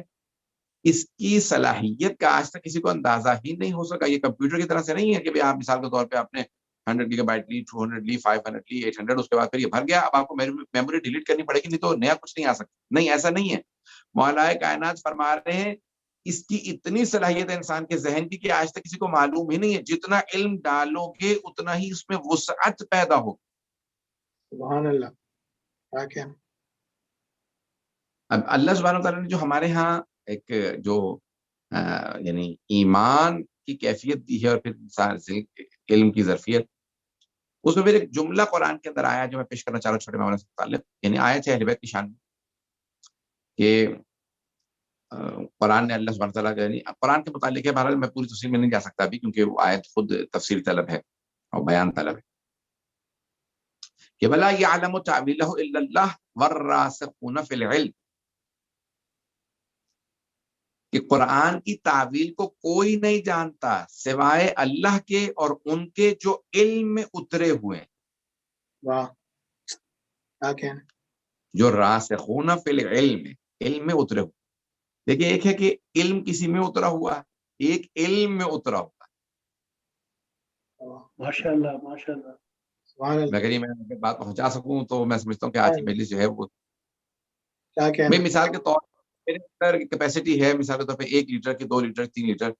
اس کی صلاحیت کا آج تک کسی کو اندازہ ہی نہیں ہو سکا۔ یہ کمپیوٹر کی طرح سے نہیں ہے کہ آپ مثال کے طور پہ آپ نے 100 گیگا بائٹ لی، 200 لی، 500 لی، 800، اس کے بعد پھر یہ بھر گیا، اب آپ کو میموری ڈیلیٹ کرنی پڑے گی، نہیں تو نیا کچھ نہیں آ سکتا۔ نہیں، ایسا نہیں ہے۔ مولا کائنات فرما رہے ہیں اس کی اتنی صلاحیت ہے انسان کے ذہن کی کہ آج تک کسی کو معلوم ہی نہیں ہے، جتنا علم ڈالو گے اتنا ہی اس میں وسعت پیدا ہوگی۔ سبحان اللہ، کیا کہنا۔ اب اللہ سبحانہ وتعالیٰ نے جو ہمارے ہاں ایک جو یعنی ایمان کی کیفیت دی ہے، اور پھر انسان علم کی ظرفیت، اس میں پھر ایک جملہ قرآن کے اندر آیا جو میں پیش کرنا چاہ رہا ہوں چھوٹے مولانا سے متعلق، یعنی آیت ہے اہل بیت کی شان میں کہ قرآن نے اللہ سبحانہ وتعالیٰ یعنی قرآن کے متعلق ہے، بہرحال میں پوری تفصیل میں نہیں جا سکتا ابھی کیونکہ وہ آیت خود تفسیر طلب ہے اور بیان طلب ہے، کہ وَلَا يَعْلَمُ تَعْوِيلَهُ إِلَّا اللَّهُ وَالرَّاسِخُونَ فِي الْعِلْمِ، کہ قرآن کی تعویل کو کوئی نہیں جانتا سوائے اللہ کے اور ان کے جو علم میں اترے ہوئے ہیں، واہ، کیا کہنا۔ جو راسخون فی العلم، علم میں اترے ہوئے۔ دیکھیں، ایک ہے کہ علم کسی میں اترا ہوا ہے، ایک علم میں اترا ہوا ہے۔ ماشاء اللہ، ماشاء اللہ، سبحان اللہ، اگر یہ میں بات پہنچا سکوں تو میں سمجھتا ہوں کہ آج کی مجلس جو ہے وہ، کیا کہنا۔ میں مثال کے طور پر میرے اندر کیپیسٹی ہے مثال کے طور پہ 1 لیٹر کی، 2 لیٹر، 3 لیٹر،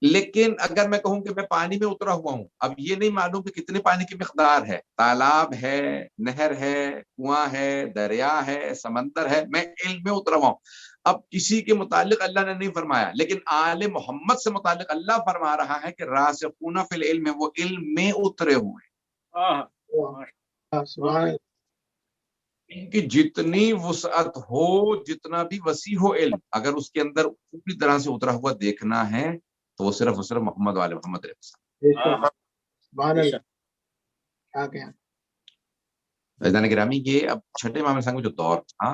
لیکن اگر میں کہوں کہ میں پانی میں اترا ہوا ہوں، اب یہ نہیں معلوم کہ کتنے پانی کی مقدار ہے، تالاب ہے، نہر ہے، کنواں ہے، دریا ہے، سمندر ہے، میں علم میں اترا ہوا ہوں۔ اب کسی کے متعلق اللہ نے نہیں فرمایا، لیکن آل محمد سے متعلق اللہ فرما رہا ہے کہ راسخون فی العلم، وہ علم میں اترے ہوئے ہیں۔ سبحان اللہ، ان کی جتنی وسعت ہو، جتنا بھی وسیع ہو علم، اگر اس کے اندر پوری طرح سے اترا ہوا دیکھنا ہے تو وہ صرف محمد والے محمد علیہ السلام۔ سبحان اللہ، کیا کہنا۔ عزیزان گرامی، یہ اب چھٹے امام السلام کا جو دور تھا،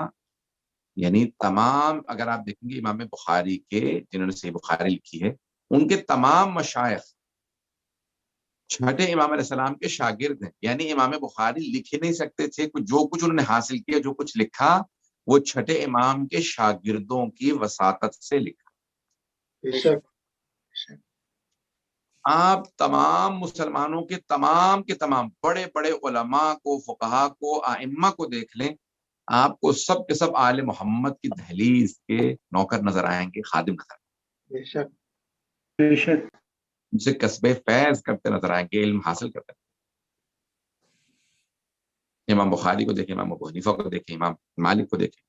یعنی تمام اگر آپ دیکھیں گے امام بخاری کے جنہوں نے صحیح بخاری لکھی ہے، ان کے تمام مشائخ چھٹے امام علیہ السلام کے شاگرد ہیں، یعنی امام بخاری لکھ ہی نہیں سکتے تھے، جو کچھ انہوں نے حاصل کیا، جو کچھ لکھا، وہ چھٹے امام کے شاگردوں کی وساطت سے لکھا۔ بے شک، آپ تمام مسلمانوں کے تمام بڑے بڑے علماء کو، فقہاء کو، ائمہ کو دیکھ لیں، آپ کو سب کے سب آل محمد کی دہلیز کے نوکر نظر آئیں گے، خادم نظر آئیں گے۔ بے شک، بے شک، جسے کسب فیض کرتے نظر آئیں گے، علم حاصل کرتے. امام بخاری کو دیکھیں، امام ابو حنیفہ کو دیکھیں، امام مالک کو دیکھیں،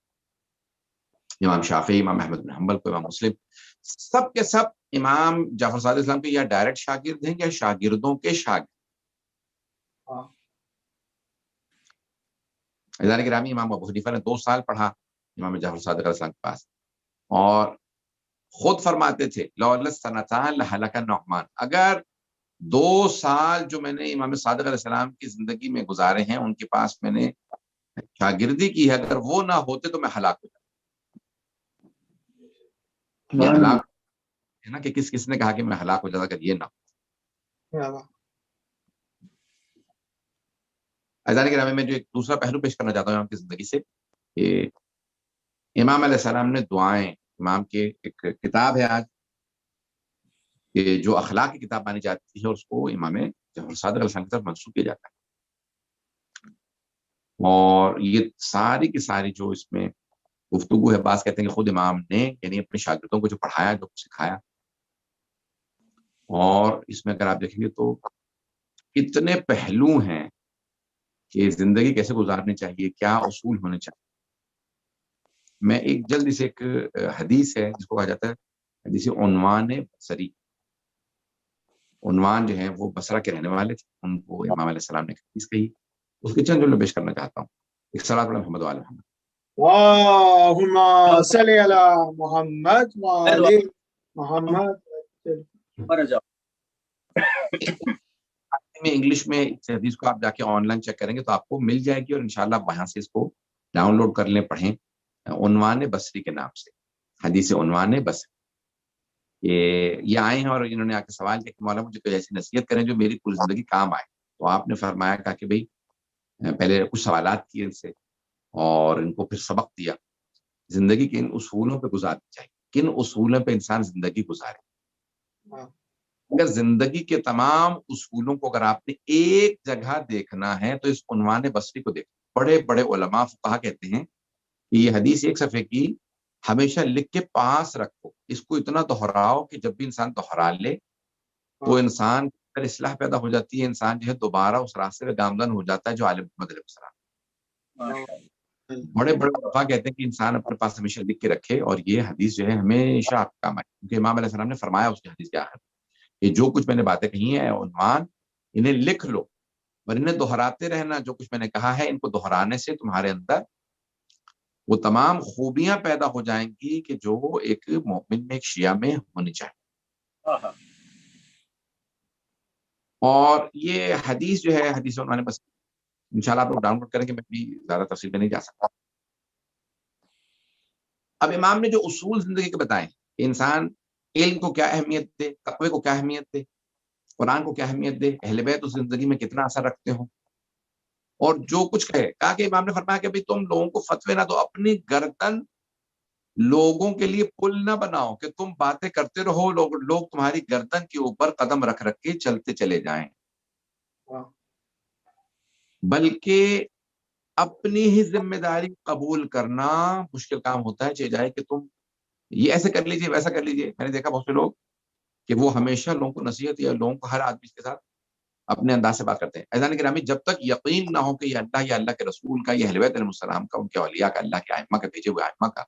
امام شافعی، امام احمد بن حنبل کو، امام مسلم، سب کے سب امام جعفر صادق اسلام کے یا ڈائریکٹ شاگرد ہیں یا شاگردوں کے شاگرد. عزیزان گرامی، امام ابو حنیفہ نے 2 سال پڑھا امام جعفر صادق علیہ السلام کے پاس، اور خود فرماتے تھے لولا سنتان لہلک النعمان، اگر 2 سال جو میں نے امام صادق علیہ السلام کی زندگی میں گزارے ہیں ان کے پاس میں نے شاگردی کی ہے، اگر وہ نہ ہوتے تو میں ہلاک ہو جاتا. یہ ہلاک ہے نا کہ کس نے کہا کہ میں ہلاک ہو جاتا اگر یہ نہ ہو. عزیزان گرامی، میں جو ایک دوسرا پہلو پیش کرنا چاہتا ہوں امام کی زندگی سے، کہ امام علیہ السلام نے دعائیں، امام کے ایک کتاب ہے آج کہ جو اخلاق کی کتاب مانی جاتی ہے اس کو امام جعفر صادق علیہ السلام کی طرف منسوب کیا جاتا ہے. اور یہ ساری کی ساری جو اس میں گفتگو ہے، بعض کہتے ہیں کہ خود امام نے یعنی اپنے شاگردوں کو جو پڑھایا، جو سکھایا. اور اس میں اگر آپ دیکھیں گے تو اتنے پہلو ہیں کہ زندگی کیسے گزارنی چاہیے، کیا اصول ہونے چاہیے. میں ایک جلدی سے ایک حدیث ہے جس کو کہا جاتا ہے حدیث عنوان بصری. عنوان جو ہے وہ بصرہ کے رہنے والے تھے، ان کو امام علیہ السلام نے حدیث کہی، اس کے چند جملے پیش کرنا چاہتا ہوں. ایک صلاۃ علی محمد وعلی محمد. اللہم صلی علی محمد وعلی محمد. میں انگلش میں اس حدیث کو آپ جا کے آن لائن چیک کریں گے تو آپ کو مل جائے گی، اور انشاءاللہ وہاں سے اس کو ڈاؤن لوڈ کر لیں، پڑھیں. عنوان بصری کے نام سے حدیث عنوان بصری. یہ آئے ہیں اور انہوں نے آ کے سوال کیا کہ مولانا مجھے کوئی ایسی نصیحت کریں جو میری پوری زندگی کام آئے. تو آپ نے فرمایا کہا کہ بھئی پہلے کچھ سوالات کیے ان سے اور ان کو پھر سبق دیا. زندگی کے ان اصولوں پہ گزارنی چاہیے، کن اصولوں پہ انسان زندگی گزارے. اگر زندگی کے تمام اصولوں کو اگر آپ نے ایک جگہ دیکھنا ہے تو اس عنوان بصری کو دیکھیں. بڑے بڑے علماء فقہا کہتے ہیں کہ یہ حدیث ایک صفحے کی ہمیشہ لکھ کے پاس رکھو، اس کو اتنا دہراؤ کہ جب بھی انسان دہرا لے تو انسان پر اصلاح پیدا ہو جاتی ہے، انسان جو ہے دوبارہ اس راستے پہ گامزن ہو جاتا ہے جو عالم محمد علیہ السلام. بڑے بڑے علماء کہتے ہیں کہ انسان اپنے پاس ہمیشہ لکھ کے رکھے، اور یہ حدیث جو ہے ہمیشہ آپ کا کام آئے، کیونکہ امام علیہ السلام نے فرمایا اس کی حدیث کے آخر کہ جو کچھ میں نے باتیں کہی ہیں عنوان انہیں لکھ لو اور انہیں دہراتے رہنا. جو کچھ میں نے کہا ہے ان کو دہرانے سے تمہارے اندر وہ تمام خوبیاں پیدا ہو جائیں گی کہ جو ایک مومن میں، ایک شیعہ میں ہونی چاہیے. اور یہ حدیث جو ہے حدیث عنوان بس انشاءاللہ آپ لوگ ڈاؤن لوڈ کریں گے، میں بھی زیادہ تفصیل میں نہیں جا سکتا. اب امام نے جو اصول زندگی کے بتائے کہ انسان علم کو کیا اہمیت دے، تقوی کو کیا اہمیت دے، قرآن کو کیا اہمیت دے، اہل بیت اس زندگی میں کتنا اثر رکھتے ہوں، اور جو کچھ کہے. کہا کہ امام نے فرمایا کہ تم لوگوں کو فتوے نہ دو، اپنی گردن لوگوں کے لیے پل نہ بناؤ کہ تم باتیں کرتے رہو، لوگ تمہاری گردن کے اوپر قدم رکھ رکھ کے چلتے چلے جائیں، بلکہ اپنی ہی ذمہ داری قبول کرنا مشکل کام ہوتا ہے. چاہے جائے کہ تم یہ ایسے کر لیجئے، ویسا کر لیجئے. میں نے دیکھا بہت سے لوگ کہ وہ ہمیشہ لوگوں کو نصیحت یا لوگوں کو ہر آدمی کے ساتھ اپنے انداز سے بات کرتے ہیں. اذان گرامی، جب تک یقین نہ ہو کہ یہ اللہ یا اللہ کے رسول کا، یہ اہل بیت علیہ السلام کا، ان کے اولیاء کا، اللہ کے ائمہ کا، بھیجے ہوئے ائمہ کا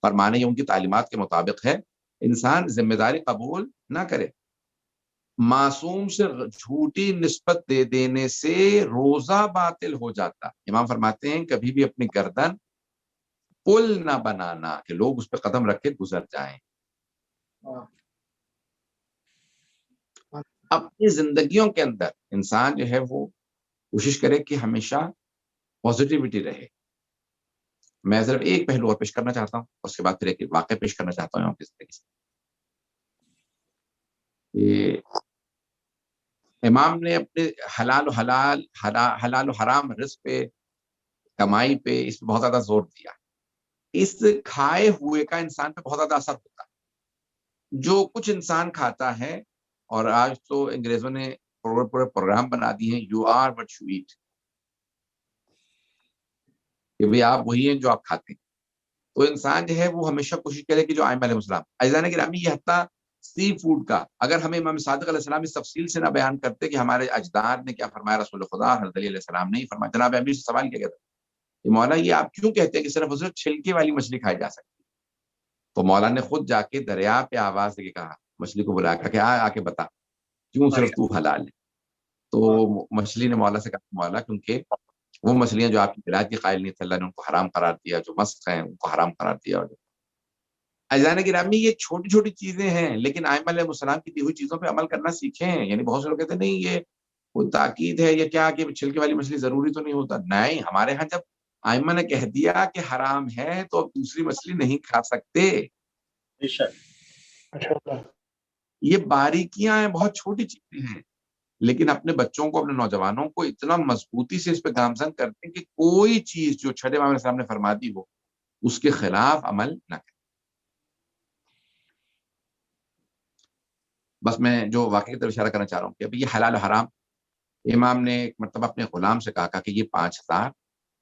فرمانے یا ان کی تعلیمات کے مطابق ہے، انسان ذمہ داری قبول نہ کرے. معصوم سے جھوٹی نسبت دے دینے سے روزہ باطل ہو جاتا. امام فرماتے ہیں کبھی بھی اپنی گردن پل نہ بنانا کہ لوگ اس پہ قدم رکھ کے گزر جائیں. اپنی زندگیوں کے اندر انسان جو ہے وہ کوشش کرے کہ ہمیشہ پازیٹیوٹی رہے. میں صرف ایک پہلو اور پیش کرنا چاہتا ہوں، اس کے بعد پھر ایک واقعہ پیش کرنا چاہتا ہوں اپنی زندگی سے. امام نے اپنے حلال و حرام رزق پہ، کمائی پہ، اس پہ بہت زیادہ زور دیا. اس کھائے ہوئے کا انسان پہ بہت زیادہ اثر ہوتا ہے. جو کچھ انسان کھاتا ہے، اور آج تو انگریزوں نے پورے پروگرام بنا دیے ہیں، you are what you eat, کہ بھئی آپ وہی ہیں جو آپ کھاتے ہیں. تو انسان جو ہے وہ ہمیشہ کوشش کرے کہ جو ائمہ علیہ السلام، عزیزان گرامی، یہ حتیٰ سی فوڈ کا اگر ہمیں امام صادق علیہ السلام اس تفصیل سے نہ بیان کرتے کہ ہمارے اجداد نے کیا فرمایا، رسول خدا حضرت علی علیہ السلام نے ہی فرمایا. جناب امیر سے سوال کیا گیا تھا کہ مولا یہ آپ کیوں کہتے ہیں کہ صرف صرف چھلکے والی مچھلی کھائی جا سکتی؟ تو مولا نے خود جا کے دریا پہ آواز دے کے کہا، مچھلی کو بلایا کہ آ کے بتا کیوں صرف تو حلال ہے. تو مچھلی نے مولا سے کہا مولا کیونکہ وہ مچھلیاں جو آپ کی ولایت کے قائل نہیں تھے اللہ نے ان کو حرام قرار دیا، جو مسخ ہیں ان کو حرام قرار دیا. اور اذان گرامی یہ چھوٹی چھوٹی چیزیں ہیں لیکن ائمہ علیہ السلام کی دی ہوئی چیزوں پہ عمل کرنا سیکھیں. یعنی بہت سے لوگ کہتے ہیں نہیں یہ کوئی تاکید ہے یا کیا کہ چھلکے والی مچھلی ضروری تو نہیں ہوتا. نہیں، ہمارے ہاں جب ائمہ نے کہہ دیا کہ حرام ہے تو اب دوسری مچھلی نہیں کھا سکتے. یہ باریکیاں ہیں، بہت چھوٹی چیزیں ہیں، لیکن اپنے بچوں کو اپنے نوجوانوں کو اتنا مضبوطی سے اس پہ گامزن کرتے ہیں کہ کوئی چیز جو چھٹے امام علیہ السلام نے فرما دی ہو اس کے خلاف عمل نہ کریں. بس میں جو واقعی کی طرف اشارہ کرنا چاہ رہا ہوں کہ ابھی یہ حلال و حرام، امام نے ایک مرتبہ اپنے غلام سے کہا کہ یہ 5000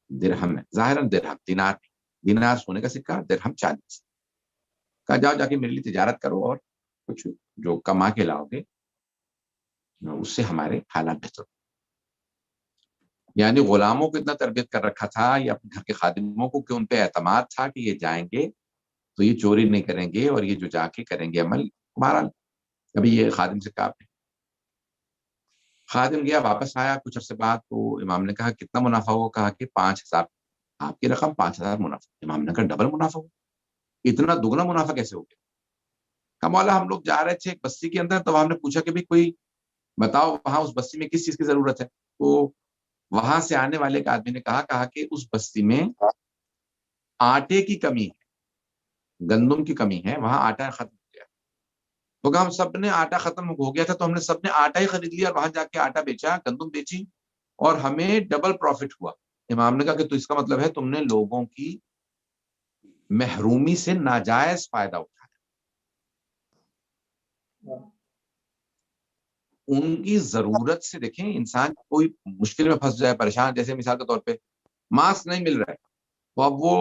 درہم ہے. ظاہراً درہم، دینار نہیں، دینار سونے کا سکہ، درہم چاندی سے. کہا جاؤ جا کے میرے لیے تجارت کرو اور کچھ جو کما کے لاؤ گے اس سے ہمارے حالات بہتر. یعنی غلاموں کو اتنا تربیت کر رکھا تھا یا اپنے گھر کے خادموں کو کہ ان پہ اعتماد تھا کہ یہ جائیں گے تو یہ چوری نہیں کریں گے اور یہ جو جا کے کریں گے عمل ہمارا. ابھی یہ خادم سے کہا، خادم گیا واپس آیا کچھ عرصے بعد تو امام نے کہا کتنا منافع ہوا؟ کہا کہ 5000. آپ کی رقم 5000 منافع. امام نے کہا ڈبل منافع ہوا، اتنا دگنا منافع کیسے ہو گیا؟ کہا مولا ہم لوگ جا رہے تھے ایک بستی کے اندر تو ہم نے پوچھا کہ بھی کوئی بتاؤ وہاں اس بستی میں کس چیز کی ضرورت ہے. تو وہاں سے آنے والے ایک آدمی نے کہا کہ اس بستی میں آٹے کی کمی ہے، گندم کی کمی ہے، وہاں آٹا ختم ہو گیا. تو کہا ہم سب نے آٹا ختم ہو گیا تھا تو ہم نے سب نے آٹا ہی خرید لیا اور وہاں جا کے آٹا بیچا، گندم بیچی اور ہمیں ڈبل پروفٹ ہوا. امام نے کہا کہ تو اس کا مطلب ہے تم نے لوگوں کی محرومی سے ناجائز فائدہ اٹھایا. ان کی ضرورت سے دیکھیں انسان کوئی مشکل میں پھنس جائے، پریشان، جیسے مثال کے طور پہ ماسک نہیں مل رہا ہے تو اب وہ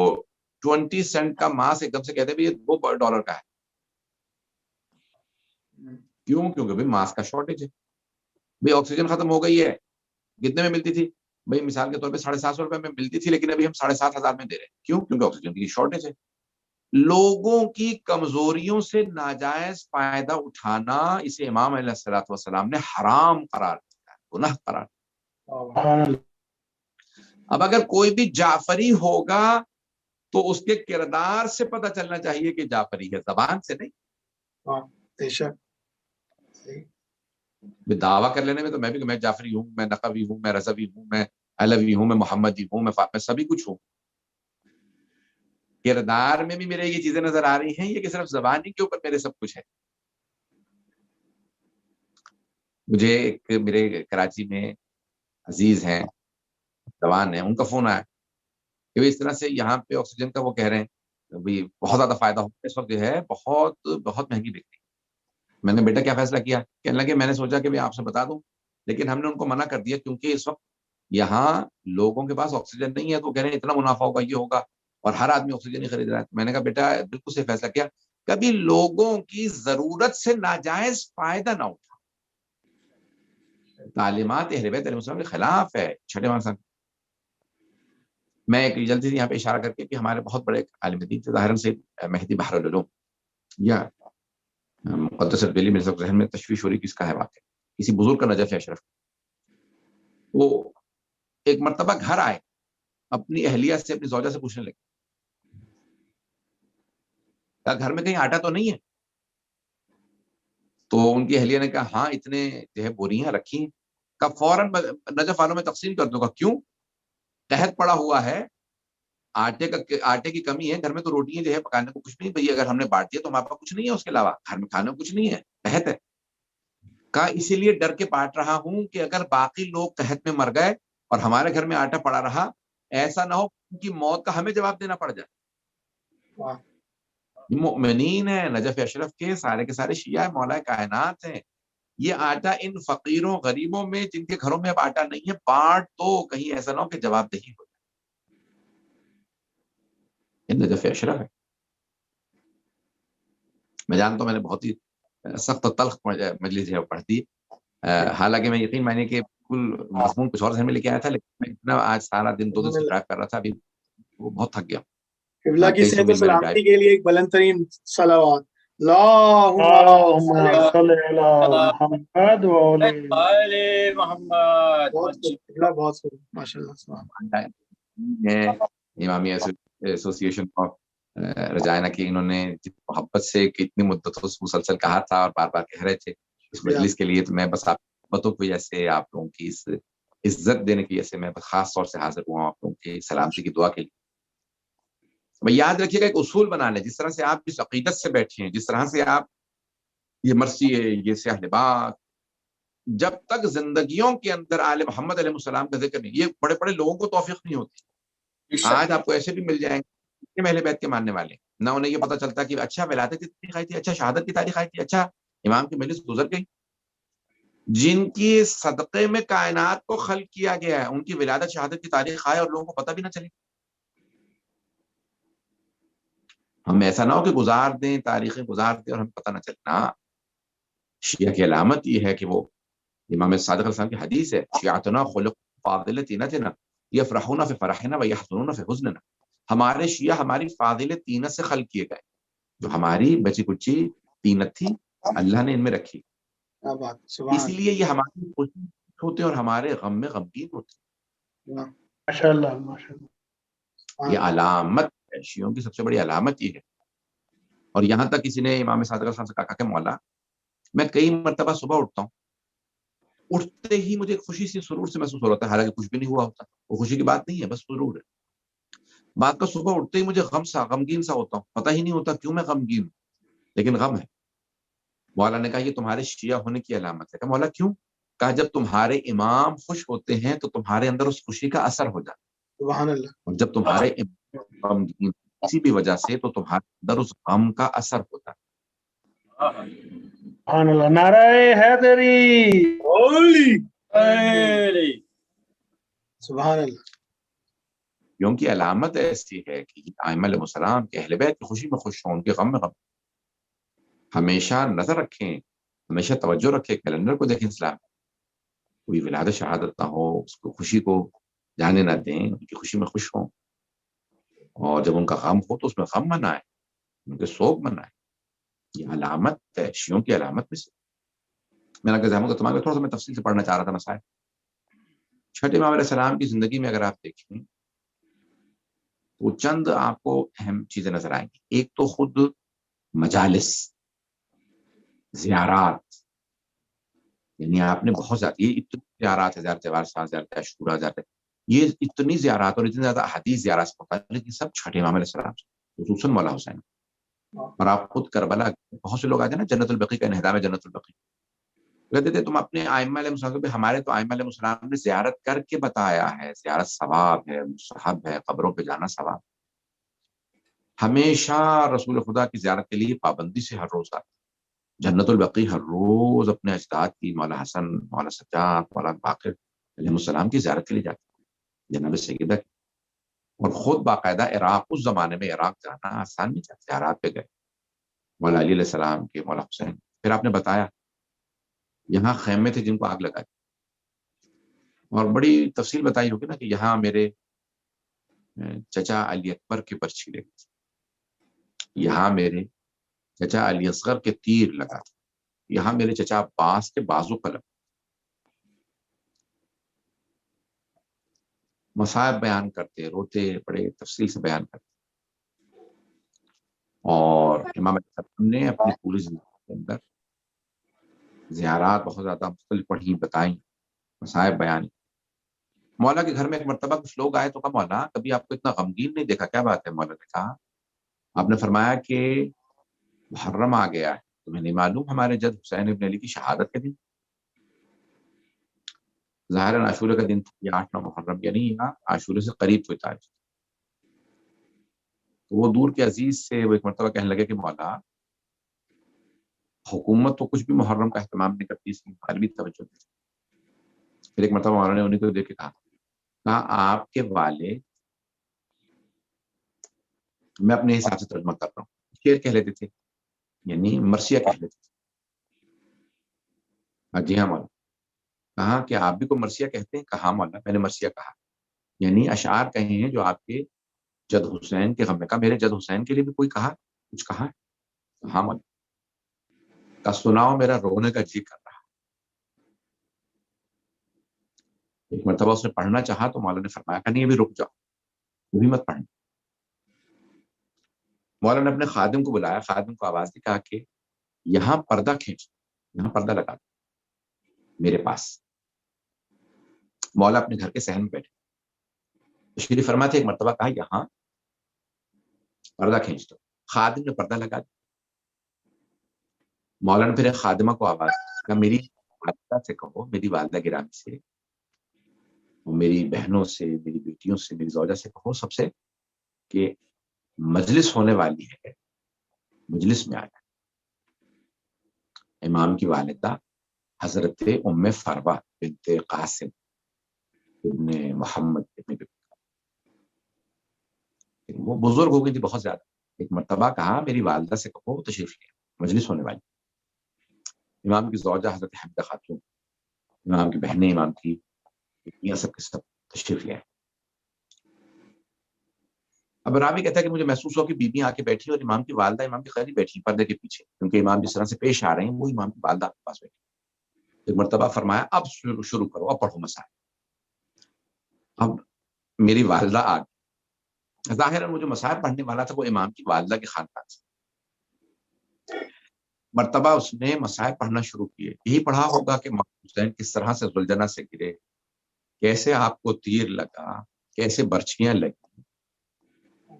20 سینٹ کا ماسک ایک دم سے کہتے ہیں یہ $2 کا ہے. کیوں؟ کیونکہ بھائی ماسک کا شارٹیج ہے. بھائی آکسیجن ختم ہو گئی ہے، کتنے میں ملتی تھی؟ بھائی مثال کے طور پہ 750 روپے میں ملتی تھی لیکن ابھی ہم 7,500 میں دے رہے ہیں. کیوں؟ کیونکہ آکسیجن کی شارٹیج ہے. لوگوں کی کمزوریوں سے ناجائز فائدہ اٹھانا اسے امام علیہ الصلوۃ والسلام نے حرام قرار دیا، گناہ قرار دیا. اب اگر کوئی بھی جعفری ہوگا تو اس کے کردار سے پتہ چلنا چاہیے کہ جعفری ہے، زبان سے نہیں. دعویٰ کر لینے میں تو میں جعفری ہوں، میں نقوی ہوں، میں رضوی ہوں، میں علوی ہوں، میں محمدی ہوں، میں سبھی کچھ ہوں. کردار میں بھی میرے یہ چیزیں نظر آ رہی ہیں یہ کہ صرف زبانی کے اوپر میرے سب کچھ ہے. مجھے ایک میرے کراچی میں عزیز ہیں، جوان ہیں، ان کا فون آیا کہ اس طرح سے یہاں پہ آکسیجن کا وہ کہہ رہے ہیں بھی بہت زیادہ فائدہ ہوتا ہے، اس وقت جو ہے بہت بہت مہنگی بکتی. میں نے بیٹا کیا فیصلہ کیا؟ کہنے لگے میں نے سوچا کہ آپ سے بتا دوں لیکن ہم نے ان کو منع کر دیا کیونکہ اس وقت یہاں لوگوں کے پاس آکسیجن نہیں ہے تو کہہ رہے ہیں اتنا منافع ہوگا، یہ ہوگا، اور ہر آدمی آکسیجن ہی خرید رہا ہے. میں نے کہا بیٹا بالکل سے فیصلہ کیا، کبھی لوگوں کی ضرورت سے ناجائز فائدہ نہ اٹھا. تعلیمات اہل بیت علیہ السلام کے خلاف ہے. چھٹے امام صاحب میں ایک جلدی سے یہاں پہ اشارہ کر کے کہ ہمارے بہت بڑے عالم دین تھے ظاہراً سے مہدی بحر العلوم یا مقدس البیلی میرے سب ذہن میں تشویش ہو رہی کس کا ہے واقع، کسی بزرگ کا نجف اشرف. وہ ایک مرتبہ گھر آئے اپنی اہلیہ سے اپنی زوجہ سے پوچھنے لگے گھر میں کہیں آٹا تو نہیں ہے؟ تو ان کی اہلیہ نے کہا ہاں اتنے جو ہے بوریاں رکھی ہیں. کہا فوراً نجف والوں میں تقسیم کر دوں گا. کیوں؟ قحط پڑا ہوا ہے، آٹے کی کمی ہے، گھر میں تو روٹیاں جو ہے پکانے کو کچھ نہیں. بھئی اگر ہم نے بانٹ دیا تو ہمارے پاس کچھ نہیں ہے اس کے علاوہ، گھر میں کھانے کو کچھ نہیں ہے، قحط ہے. کہا اسی لیے ڈر کے بانٹ رہا ہوں کہ اگر باقی لوگ قحط میں مر گئے اور ہمارے گھر میں آٹا پڑا رہا ایسا نہ ہو ان کی موت کا ہمیں جواب دینا پڑ جائے. مؤمنین ہیں نجف اشرف کے سارے شیعہ مولا کائنات ہیں. یہ آٹا ان فقیروں غریبوں میں جن کے گھروں میں اب آٹا نہیں ہے بانٹ تو کہیں ایسا نہ ہو کہ جواب دہی ہو جائے. نجف اشرف ہے. میں جانتا ہوں میں نے بہت ہی سخت تلخ مجلس ہے وہ پڑھتی ہے. حالانکہ میں یقین مانیے کہ بالکل مضمون کچھ اور ذہن میں لے کے آیا تھا، لیکن میں اتنا آج سارا دن 2 دن سے ڈرائیو کر رہا تھا، ابھی وہ بہت تھک گیا. قبلہ کی 2300 صحت و میل میں نے سلامتی کے لیے ایک بلند ترین صلوات. اللہم صل علی محمد وعلی آل محمد. بہت خوب قبلہ، بہت خوب، ماشاء اللہ سبحان ڈرائیو. امامی ایسوسی ایشن آف رجائنا کی انہوں نے محبت سے اتنی مدت مسلسل کہا تھا اور بار بار کہہ رہے تھے اس مجلس کے لیے، تو میں بس آپ محبتوں کی وجہ سے، آپ لوگوں کی اس عزت دینے کی وجہ سے میں خاص طور سے حاضر ہوا ہوں آپ لوگوں کی سلامتی کی دعا کے لیے. یاد رکھیے گا ایک اصول بنا لیں، جس طرح سے آپ جس عقیدت سے بیٹھے ہیں، جس طرح سے آپ یہ مرثی ہے، یہ سیاہ لباس، جب تک زندگیوں کے اندر آل محمد علیہ السلام کا ذکر نہیں، یہ بڑے بڑے لوگوں کو توفیق نہیں ہوتی. آج آپ کو ایسے بھی مل جائیں گے اہل بیت کے ماننے والے، نہ انہیں یہ پتہ چلتا کہ اچھا ولادت کی تاریخ آئی تھی، اچھا شہادت کی تاریخ آئی تھی، اچھا امام کی مجلس گزر گئی. جن کی صدقے میں کائنات کو خلق کیا گیا ہے، ان کی ولادت شہادت کی تاریخ آئے اور لوگوں کو پتہ بھی نہ چلے. ہم ایسا نہ ہو کہ گزار دیں، تاریخیں گزار دیں اور ہمیں پتہ نہ چلے. نا شیعہ کی علامت یہ ہے کہ وہ امام صادق علیہ السلام کی حدیث ہے، شیعتنا خلق فاضل تینتنا یفرحون فی فرحنا ویحزنون فی حزننا. ہمارے شیعہ ہماری فاضل تینت سے خلق کیے گئے، جو ہماری بچی کچی تینت تھی اللہ نے ان میں رکھی، اس لیے یہ ہماری خوشی ہوتے اور ہمارے غم میں غمگین ہوتے. ماشاء اللہ ماشاء اللہ. یہ علامت ہے، شیعوں کی سب سے بڑی علامت یہ ہے. اور یہاں تک کسی نے امام صادق علیہ السلام سے کہا کہ مولا میں کئی مرتبہ صبح اٹھتا ہوں، اٹھتے ہی مجھے خوشی سے سرور سے محسوس ہو رہا ہے، حالانکہ کچھ بھی نہیں ہوا ہوتا، وہ خوشی کی بات نہیں ہے، بس سرور ہے. بات کا صبح اٹھتے ہی مجھے غمگین سا ہوتا ہوں، پتہ ہی نہیں ہوتا کیوں میں غمگین ہوں، لیکن غم ہے. مولا نے کہا یہ تمہارے شیعہ ہونے کی علامت ہے. کہ مولا کیوں؟ کہا جب تمہارے امام خوش ہوتے ہیں تو تمہارے اندر اس خوشی کا اثر ہو جاتا ہے، سبحان اللہ. اور جب تمہارے امام غمگین کسی بھی وجہ سے تو تمہارے اندر اس غم کا اثر ہوتا ہے. سبحان اللہ. نعرہ حیدری. سبحان اللہ. کیونکہ علامت ایسی ہے کہ ائمہ علیہ السلام کے اہل بیت کی خوشی میں خوش ہوں، ان کے غم میں غم. ہمیشہ نظر رکھیں، ہمیشہ توجہ رکھیں، کیلنڈر کو دیکھیں. اسلام کوئی ولادت شہادت نہ ہو، اس کو خوشی کو جانے نہ دیں، ان کی خوشی میں خوش ہوں. اور جب ان کا غم ہو تو اس میں غم منائیں، ان کے سوگ منائیں. یہ علامت ہے، شیعوں کی علامت میں سے. میرا گزاموں کا تمام تھوڑا سا میں تفصیل سے پڑھنا چاہ رہا تھا مسائل. چھٹے امام علیہ السلام کی زندگی میں اگر آپ دیکھیں تو چند آپ کو اہم چیزیں نظر آئیں گی. ایک تو خود مجالس، زیارات، یعنی آپ نے بہت زیادہ، یہ اتنی زیارات ہے، زیارت وارثہ، زیارت عاشورہ، یہ اتنی زیارات اور اتنی زیادہ احادیث زیارات سے متعلق، یہ سب چھٹے امام علیہ السلام سے، خصوصاً مولا حسین. اور آپ خود کربلا، بہت سے لوگ آتے ہیں نا جنت البقیع کا انہدام ہے، جنت البقیع کہتے تھے تم اپنے ائمہ علیہ السلام پہ، ہمارے تو ائمہ علیہ السلام نے زیارت کر کے بتایا ہے، زیارت ثواب ہے، مستحب ہے، قبروں پہ جانا ثواب. ہمیشہ رسول خدا کی زیارت کے لیے پابندی سے ہر روز آتے. جنت البقیع ہر روز اپنے اجداد کی، مولا حسن، مولا سجاد، مولا باقر علیہ السلام کی زیارت کے لیے جاتے، جناب سیدہ کی. اور خود باقاعدہ عراق، اس زمانے میں عراق جانا آسان نہیں تھا، زیارات پہ گئے مولا علی علیہ السلام کے، مولا حسین. پھر آپ نے بتایا یہاں خیمے تھے جن کو آگ لگائی، اور بڑی تفصیل بتائی ہوگی نا کہ یہاں میرے چچا علی اکبر کی پرچھی لگی تھی، یہاں میرے چچا علی اصغر کے تیر لگا تھا، یہاں میرے چچا عباس کے بازو قلم. مصائب بیان کرتے، روتے، بڑے تفصیل سے بیان کرتے. اور امام نے اپنی پوری زندگی کے اندر زیارات بہت زیادہ مختلف پڑھی، بتائیں، مصائب بیان. مولا کے گھر میں ایک مرتبہ کچھ لوگ آئے تو کہا مولا کبھی آپ کو اتنا غمگین نہیں دیکھا، کیا بات ہے؟ مولا نے کہا آپ نے فرمایا کہ محرم آ گیا ہے، تمہیں نہیں معلوم ہمارے جد حسین ابن علی کی شہادت کے دن؟ ظاہر عاشورہ کا دن تھا، یہ 8-9 محرم، یعنی یہاں عاشورہ سے قریب کوئی تاریخ. تو وہ دور کے عزیز سے وہ ایک مرتبہ کہنے لگے کہ مولا حکومت تو کچھ بھی محرم کا اہتمام نہیں کرتی، اس کی عالمی توجہ دیتی. پھر ایک مرتبہ مولانا نے انہیں کو دیکھ کے کہا آپ کے والد، میں اپنے حساب سے ترجمہ کر رہا ہوں، شعر کہہ لیتے تھے، یعنی مرثیہ کہہ لیتے تھے. جی ہاں مولا. کہا کہ آپ بھی کو مرثیہ کہتے ہیں؟ کہا مولا میں نے مرثیہ کہا. یعنی اشعار کہے ہیں جو آپ کے جد حسین کے غم میں. کہا میرے جد حسین کے لیے بھی کوئی کہا کچھ کہا؟ ہاں مولا. کا سناؤ میرا رونے کا جی کر رہا. ایک مرتبہ اس نے پڑھنا چاہا تو مولا نے فرمایا کہ نہیں ابھی رک جاؤ, ابھی مت پڑھنا. مولا نے اپنے خادم کو بلایا, خادم کو آواز دی, کہا کہ یہاں پردہ کھینچ, یہاں پردہ لگا دو میرے پاس. مولا اپنے گھر کے صحن میں بیٹھے. تشریف فرما تھے, ایک مرتبہ کہا یہاں پردہ کھینچ دو. خادم نے پردہ لگا دیا. مولا نے پھر ایک خادمہ کو آواز دی, کہا میری والدہ سے کہو, میری والدہ گرامی سے, میری بہنوں سے, میری بیٹیوں سے, میری زوجہ سے کہو سب سے کہ مجلس ہونے والی ہے, مجلس میں آ جائے. امام کی والدہ حضرت ام فروہ بنت قاسم ابن محمد ابن, وہ بزرگ ہو گئی تھی بہت زیادہ. ایک مرتبہ کہا میری والدہ سے کہو تشریف لے, مجلس ہونے والی. امام کی زوجہ حضرت حمدہ خاتون, امام کی بہنیں, امام کی بیٹیاں, سب کے سب تشریف لے. اب راوی کہتا ہے کہ مجھے محسوس ہوا کہ بیویاں آ کے بیٹھی اور امام کی والدہ امام کے قریب بیٹھی پردے کے پیچھے, کیونکہ امام جس طرح سے پیش آ رہے ہیں وہ امام کی والدہ کے پاس بیٹھی. ایک مرتبہ فرمایا اب شروع کرو, اب پڑھو مسائل. اب میری والدہ آ گئی. ظاہراً وہ جو مسائل پڑھنے والا تھا وہ امام کی والدہ کے خاندان سے. مرتبہ اس نے مسائل پڑھنا شروع کیے. یہی پڑھا ہوگا کہ حسین کس طرح سے زلجنہ سے گرے, کیسے آپ کو تیر لگا, کیسے برچیاں لگی,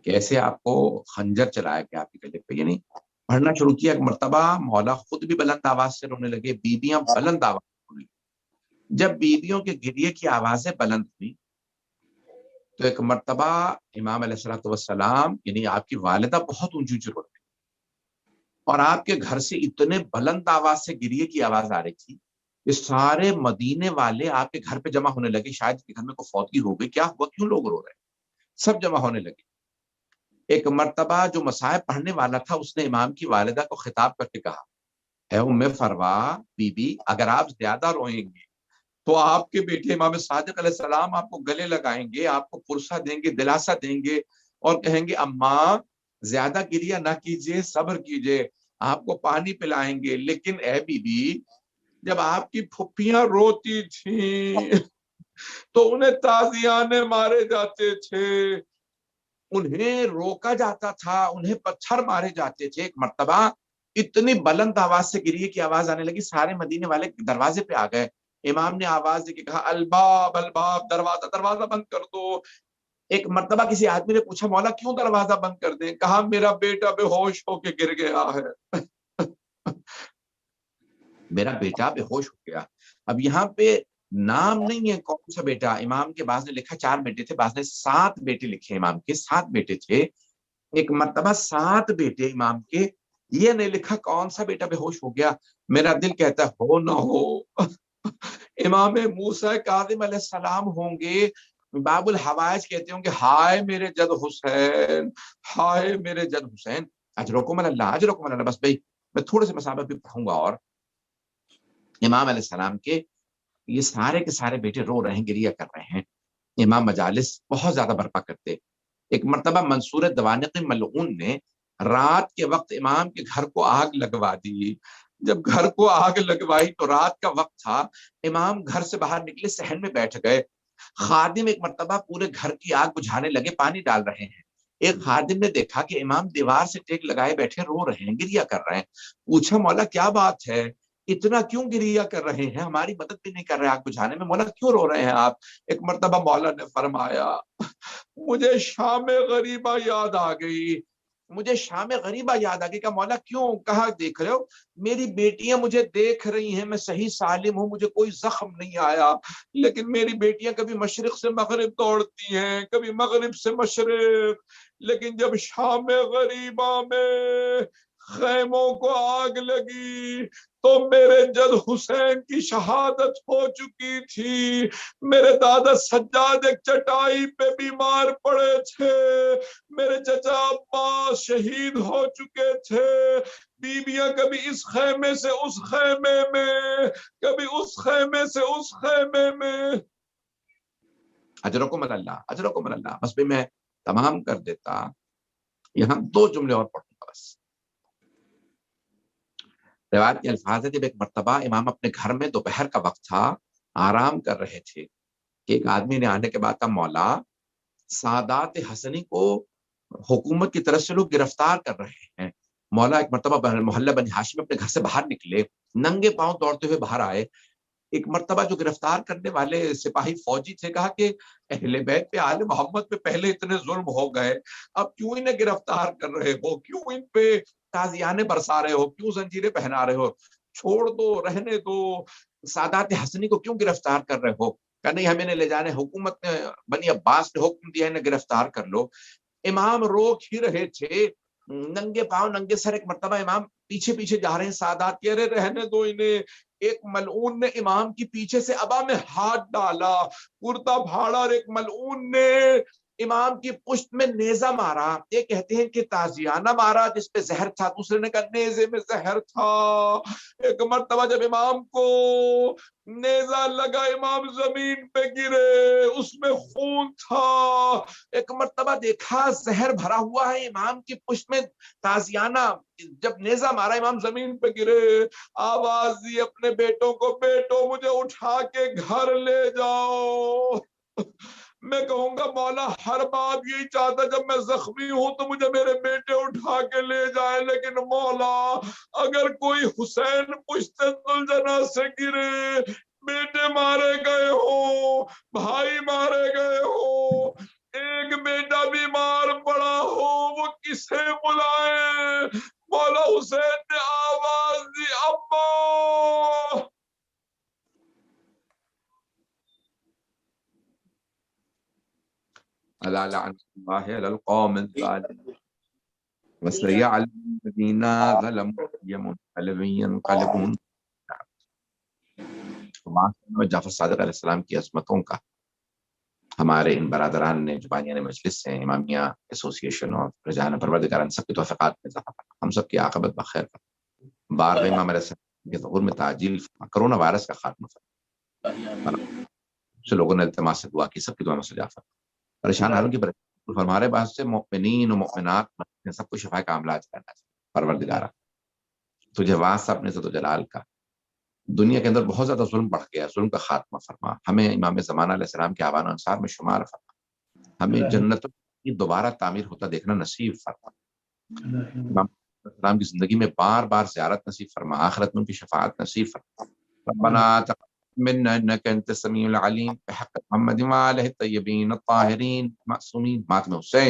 کیسے آپ کو خنجر چلایا گیا آپ کے گلے پہ. یعنی پڑھنا شروع کیا. ایک مرتبہ مولا خود بھی بلند آواز سے رونے لگے, بیویاں بلند آواز سے رونے لگی. جب بیویوں کے گریے کی آوازیں بلند ہوئی تو ایک مرتبہ امام علیہ الصلوۃ والسلام یعنی آپ کی والدہ بہت اونچی اونچی رونے لگی, اور آپ کے گھر سے اتنے بلند آواز سے گریے کی آواز آ رہی تھی کہ سارے مدینے والے آپ کے گھر پہ جمع ہونے لگے. شاید کہ گھر میں کوئی فوتگی ہو گئی, کیا ہوا, کیوں لوگ رو رہے ہیں, سب جمع ہونے لگے. ایک مرتبہ جو مصائب پڑھنے والا تھا اس نے امام کی والدہ کو خطاب کر کے کہا, اے ام فروہ بی بی, اگر آپ زیادہ روئیں گے تو آپ کے بیٹے امام صادق علیہ السلام آپ کو گلے لگائیں گے, آپ کو پرسہ دیں گے, دلاسا دیں گے, اور کہیں گے اماں زیادہ گریہ نہ کیجیے, صبر کیجیے, آپ کو پانی پلائیں گے. لیکن اے بی بی, جب آپ کی پھپھیاں روتی تھیں تو انہیں تازیانے مارے جاتے تھے, انہیں روکا جاتا تھا, انہیں پتھر مارے جاتے تھے. ایک مرتبہ اتنی بلند آواز سے گریے کی آواز آنے لگی, سارے مدینے والے دروازے پہ آ گئے. امام نے آواز دے کے کہا الباب الباب, دروازہ دروازہ بند کر دو. ایک مرتبہ کسی آدمی نے پوچھا مولا کیوں دروازہ بند کر دیں؟ کہا میرا بیٹا بے ہوش ہو کے گر گیا ہے. میرا بیٹا بے ہوش ہو گیا. اب یہاں پہ نام نہیں ہے کون سا بیٹا. امام کے بعض نے لکھا 4 بیٹے تھے, بعض نے 7 بیٹے لکھے. امام کے 7 بیٹے تھے. ایک مرتبہ 7 بیٹے امام کے, یہ نہیں لکھا کون سا بیٹا بے ہوش ہو گیا. میرا دل کہتا ہے ہو نہ ہو امام موسیٰ کاظم علیہ السلام ہوں گے, باب الحوائج کہتے ہوں گے ہائے میرے جد حسین, ہائے میرے جد حسین. اجرکم اللہ, اجرکم اللہ. بس بھائی میں تھوڑے سے مسائل بھی پڑھوں گا. اور امام علیہ السلام کے یہ سارے کے سارے بیٹے رو رہے ہیں, گریہ کر رہے ہیں. امام مجالس بہت زیادہ برپا کرتے. ایک مرتبہ منصور دوانقی ملعون نے رات کے وقت امام کے گھر کو آگ لگوا دی. جب گھر کو آگ لگوائی تو رات کا وقت تھا, امام گھر سے باہر نکلے, صحن میں بیٹھ گئے. خادم ایک مرتبہ پورے گھر کی آگ بجھانے لگے, پانی ڈال رہے ہیں. ایک خادم نے دیکھا کہ امام دیوار سے ٹیک لگائے بیٹھے رو رہے ہیں, گریہ کر رہے ہیں. پوچھا مولا کیا بات ہے, اتنا کیوں گریہ کر رہے ہیں, ہماری مدد بھی نہیں کر رہے آگ بجھانے میں, مولا کیوں رو رہے ہیں آپ؟ ایک مرتبہ مولا نے فرمایا مجھے شام غریبہ یاد آ گئی, مجھے شام غریبہ یاد آ گئی. کہ مولا کیوں؟ کہا دیکھ رہے ہو میری بیٹیاں مجھے دیکھ رہی ہیں, میں صحیح سالم ہوں, مجھے کوئی زخم نہیں آیا, لیکن میری بیٹیاں کبھی مشرق سے مغرب دوڑتی ہیں, کبھی مغرب سے مشرق, لیکن جب شام غریبہ میں خیموں کو آگ لگی تو میرے جد حسین کی شہادت ہو چکی تھی، میرے دادا سجاد ایک چٹائی پہ بیمار پڑے تھے، میرے چچا عباس شہید ہو چکے تھے، بیویاں کبھی اس خیمے سے اس خیمے میں، کبھی اس خیمے سے اس خیمے میں۔ اجرکم اللہ، اجرکم اللہ۔ بس بھی میں تمام کر دیتا، یہاں 2 جملے اور پڑھوں گا بس۔ روایت کے الفاظ ہے جب ایک مرتبہ امام اپنے گھر میں دوپہر کا وقت تھا، آرام کر رہے تھے کہ ایک آدمی نے آنے کے بعد کہا مولا سادات حسنی کو حکومت کی طرف سے لوگ گرفتار کر رہے ہیں۔ مولا ایک مرتبہ محلہ بنی ہاشم اپنے گھر سے باہر نکلے، ننگے پاؤں دوڑتے ہوئے باہر آئے۔ ایک مرتبہ جو گرفتار کرنے والے سپاہی فوجی تھے کہا کہ اہل بیت پہ آل محمد پہ پہلے اتنے ظلم ہو گئے، اب کیوں انہیں گرفتار کر رہے ہو، کیوں ان پہ تازیانے برسا رہے ہو، کیوں زنجیریں پہنا رہے ہو، چھوڑ دو، رہنے دو، سادات حسنی کو کیوں گرفتار کر رہے ہو؟ کہ نہیں ہمیں نے لے جانے، حکومت نے بنی عباس نے حکم دیا انہیں گرفتار کر لو۔ امام روک ہی رہے تھے، ننگے پاؤں ننگے سر، ایک مرتبہ امام پیچھے پیچھے جا رہے ہیں، سادات کہہ رہے رہنے دو انہیں۔ ایک ملعون نے امام کی پیچھے سے ابا میں ہاتھ ڈالا، کرتا پھاڑا، اور ایک ملعون نے امام کی پشت میں نیزہ مارا۔ یہ کہتے ہیں کہ تازیانہ مارا جس پہ زہر تھا، دوسرے نے کہا نیزے میں زہر تھا۔ ایک مرتبہ جب امام کو نیزہ لگا، امام زمین پہ گرے، اس میں خون تھا۔ ایک مرتبہ دیکھا زہر بھرا ہوا ہے امام کی پشت میں، تازیانہ جب نیزہ مارا امام زمین پہ گرے، آواز دی اپنے بیٹوں کو، بیٹو مجھے اٹھا کے گھر لے جاؤ۔ میں کہوں گا مولا ہر باپ یہی چاہتا جب میں زخمی ہوں تو مجھے میرے بیٹے اٹھا کے لے جائے، لیکن مولا اگر کوئی حسین پشت ذوالجناح سے گرے، بیٹے مارے گئے ہو، بھائی مارے گئے ہو، ایک بیٹا بیمار پڑا ہو، وہ کسے بلائے؟ مولا حسین نے آواز دی ابا۔ الا لعنۃ اللہ علی القوم الظالمین وسيعلم الذين ظلموا أي منقلب ينقلبون۔ جعفر صادق علیہ السلام کی عظمتوں کا ہمارے ان برادران نے جو بانیان مجلس ہیں، امامیہ ایسوسی ایشن اور رجحان پروردگار، سب کے توفیقات میں اضافہ فرما، ہم سب کی عاقبت بخیر فرما، بارگاہ امام علیہ السلام کے ظہور میں تعجیل فرما، کرونا وائرس کا خاتمہ فرما۔ سے لوگوں نے التماس سے دعا کی، سب کی دعا میں سجا فرما، پریشان حالوں کی ہمارے پاس سے مؤمنین و مؤمنات سب کو شفا کا عملہ کرنا چاہیے۔ پروردگارہ تجھے واسطہ اپنے عزت و جلال کا، دنیا کے اندر بہت زیادہ ظلم بڑھ گیا، ظلم کا خاتمہ فرما، ہمیں امام زمانہ علیہ السلام کے آبان و انصار میں شمار فرما، ہمیں جنتوں کی دوبارہ تعمیر ہوتا دیکھنا نصیب فرما، امام علیہ السلام کی زندگی میں بار بار زیارت نصیب فرما، آخرت میں ان کی شفاعت نصیب فرما۔ ربنا منا انك انت السميع العليم بحق محمد وآله الطيبين الطاهرين معصومين۔ ماتم حسین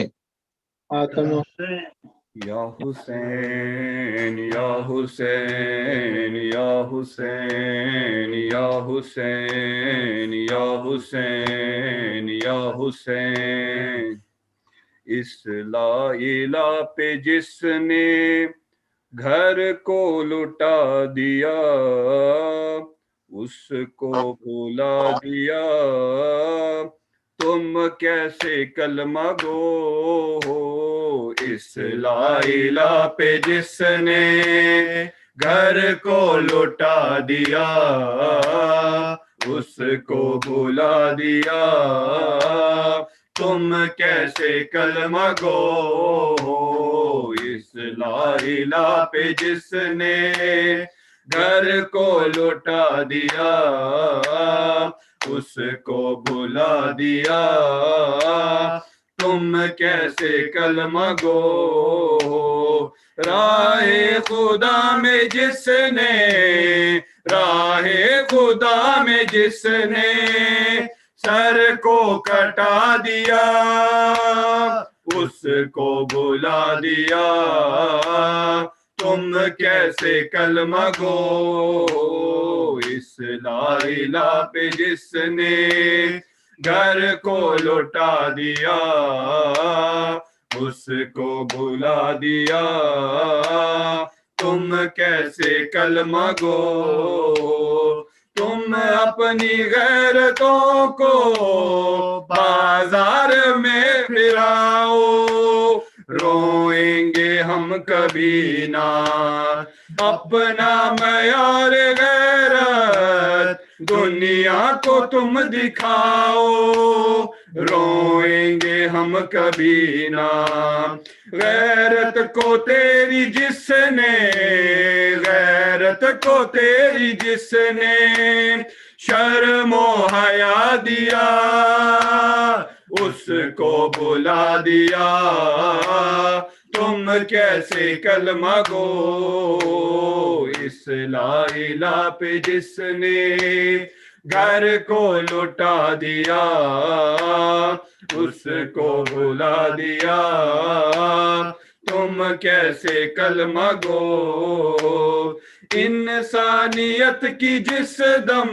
یا حسین یا حسین یا حسین یا حسین یا حسین یا حسین، اس لا الہ پہ جس نے گھر کو لٹا دیا، اس کو بھلا دیا، تم کیسے کلمہ گو ہو؟ اس لا الہ پہ جس نے گھر کو لٹا دیا، اس کو بھلا دیا، تم کیسے کلمہ گو ہو؟ اس لا الہ پہ جس نے گھر کو لٹا دیا، اس کو بھلا دیا، تم کیسے کلمہ گو ہو؟ راہ خدا میں جس نے، راہ خدا میں جس نے سر کو کٹا دیا، اس کو بھلا دیا، تم کیسے کلمہ گو ہو؟ اس لا الہ پہ جس نے گھر کو لٹا دیا، اس کو بلا دیا تم کیسے کلمہ گو تم اپنی غیرتوں کو بازار میں پھراؤ روئیں گے ہم کبھی نہ اپنا معیار غیرت دنیا کو تم دکھاؤ روئیں گے ہم کبھی نہ غیرت کو تیری جس نے غیرت کو تیری جس نے شرم و حیا دیا اس کو بلا دیا تم کیسے کلمہ گو اس لا الہ پہ جس نے گھر کو لٹا دیا اس کو بلا دیا تم کیسے کلمہ گو انسانیت کی جس دم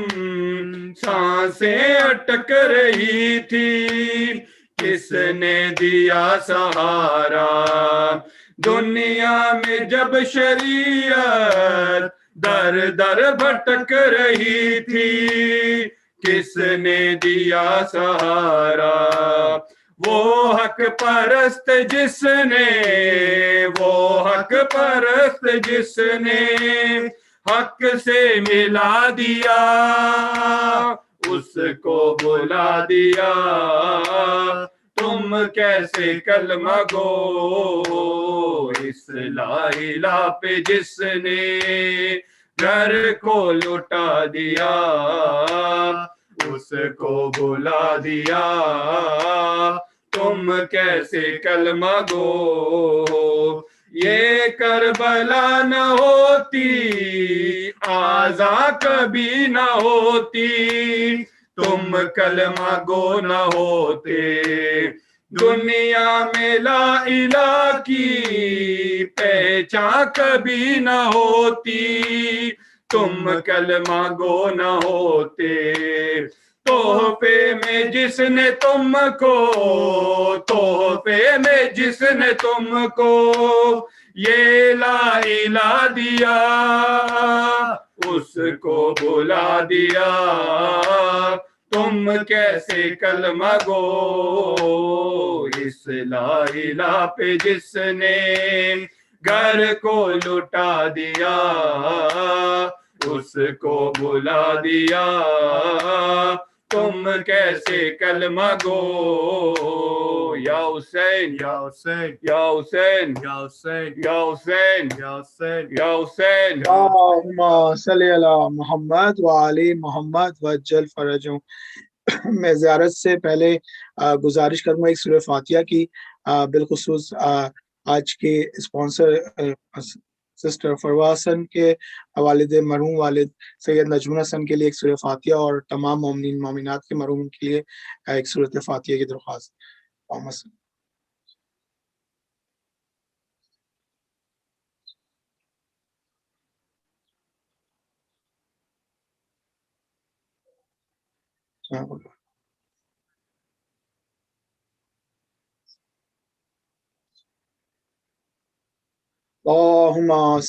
سانسیں اٹک رہی تھی کس نے دیا سہارا دنیا میں جب شریعت در در بھٹک رہی تھی کس نے دیا سہارا وہ حق پرست جس نے وہ حق پرست جس نے حق سے ملا دیا اس کو بلا دیا تم کیسے کلمہ گو اس لا الہ پہ جس نے گھر کو لٹا دیا اس کو بلا دیا تم کیسے کلمہ گو یہ کربلا نہ ہوتی آزا کبھی نہ ہوتی تم کلمہ گو نہ ہوتے دنیا میں لا الہ کی پہچان کبھی نہ ہوتی تم کلمہ گو نہ ہوتے تحفے میں جس نے تم کو تحفے میں جس نے تم کو یہ لا الہ دیا اس کو بلا دیا تم کیسے کلمہ گو اس لا الہ پہ جس نے گھر کو لٹا دیا اس کو بلا دیا تم کیسے کلمہ گو یا حسین یا حسین یا حسین یا حسین یا حسین یا حسین یا حسین اللہم صلی علی محمد وعلی محمد وجل فرجوں میں زیارت سے پہلے گزارش کروں گا ایک سورہ فاتحہ کی بالخصوص آج کے اسپانسر سسٹر فروہ حسن کے والد مرحوم والد سید نجم حسن کے لیے ایک سورہ فاتحہ اور تمام مومنین مومنات کے مرحوم کے لیے ایک سورۃ فاتحہ کی درخواست. اللہم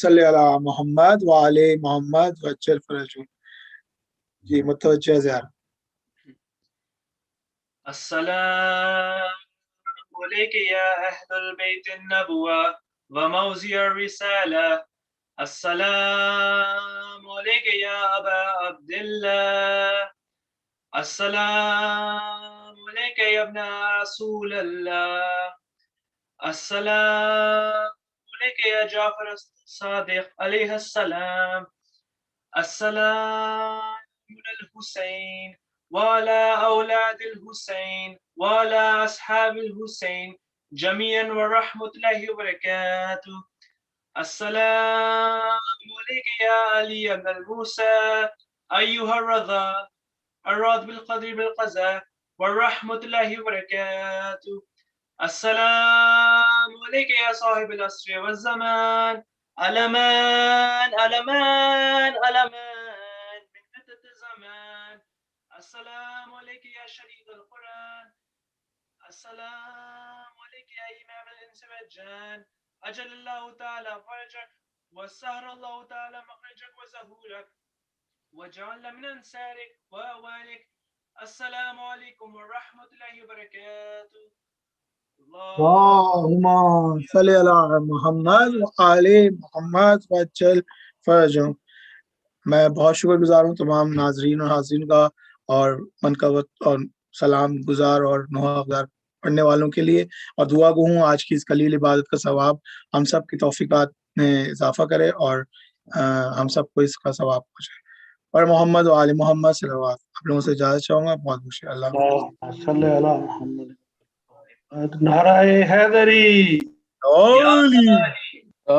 صلی علی محمد وعلی محمد وجل فرجوں. جی متوجہ زیارہ. السلام علیک یا اہل البیت النبوہ وموضع الرسالہ. السلام علیک یا ابا عبداللہ. السلام علیک یا ابن رسول اللہ. السلام علیک یا جعفر الصادق علیہ السلام. السلام علی الحسین وعلى أولاد الحسين وعلى أصحاب الحسين جميعا ورحمة الله وبركاته. السلام عليك يا علي بن الموسى أيها الرضا الراض بالقدر بالقضاء ورحمة الله وبركاته. السلام عليك يا صاحب العصر والزمان ألمان ألمان ألمان من فتنة الزمان. السلام عليك يا شريط القرآن. السلام عليك عليك يا إمام الإنس والجان أجل الله تعالى فرجك وسهر الله تعالى مخرجك وزهورك وجعلنا من أنصارك وأوالك. السلام عليكم ورحمة الله وبركاته. اللهم صل على محمد وآل محمد وجل فرجهم. میں بہت شکر گزار ہوں تمام ناظرین اور حاضرین کا اور منقبت اور سلام گزار اور نوحافظار پڑھنے والوں کے لیے، اور دعا گو ہوں آج کی اس قلیل عبادت کا ثواب ہم سب کی توفیقات میں اضافہ کرے اور ہم سب کو اس کا ثواب پہنچے. اور محمد و آل محمد صلوات. آپ لوگوں سے اجازت چاہوں گا. بہت بہت شکریہ. اللہ صلی اللہ محمد. نعرہ حیدری. یا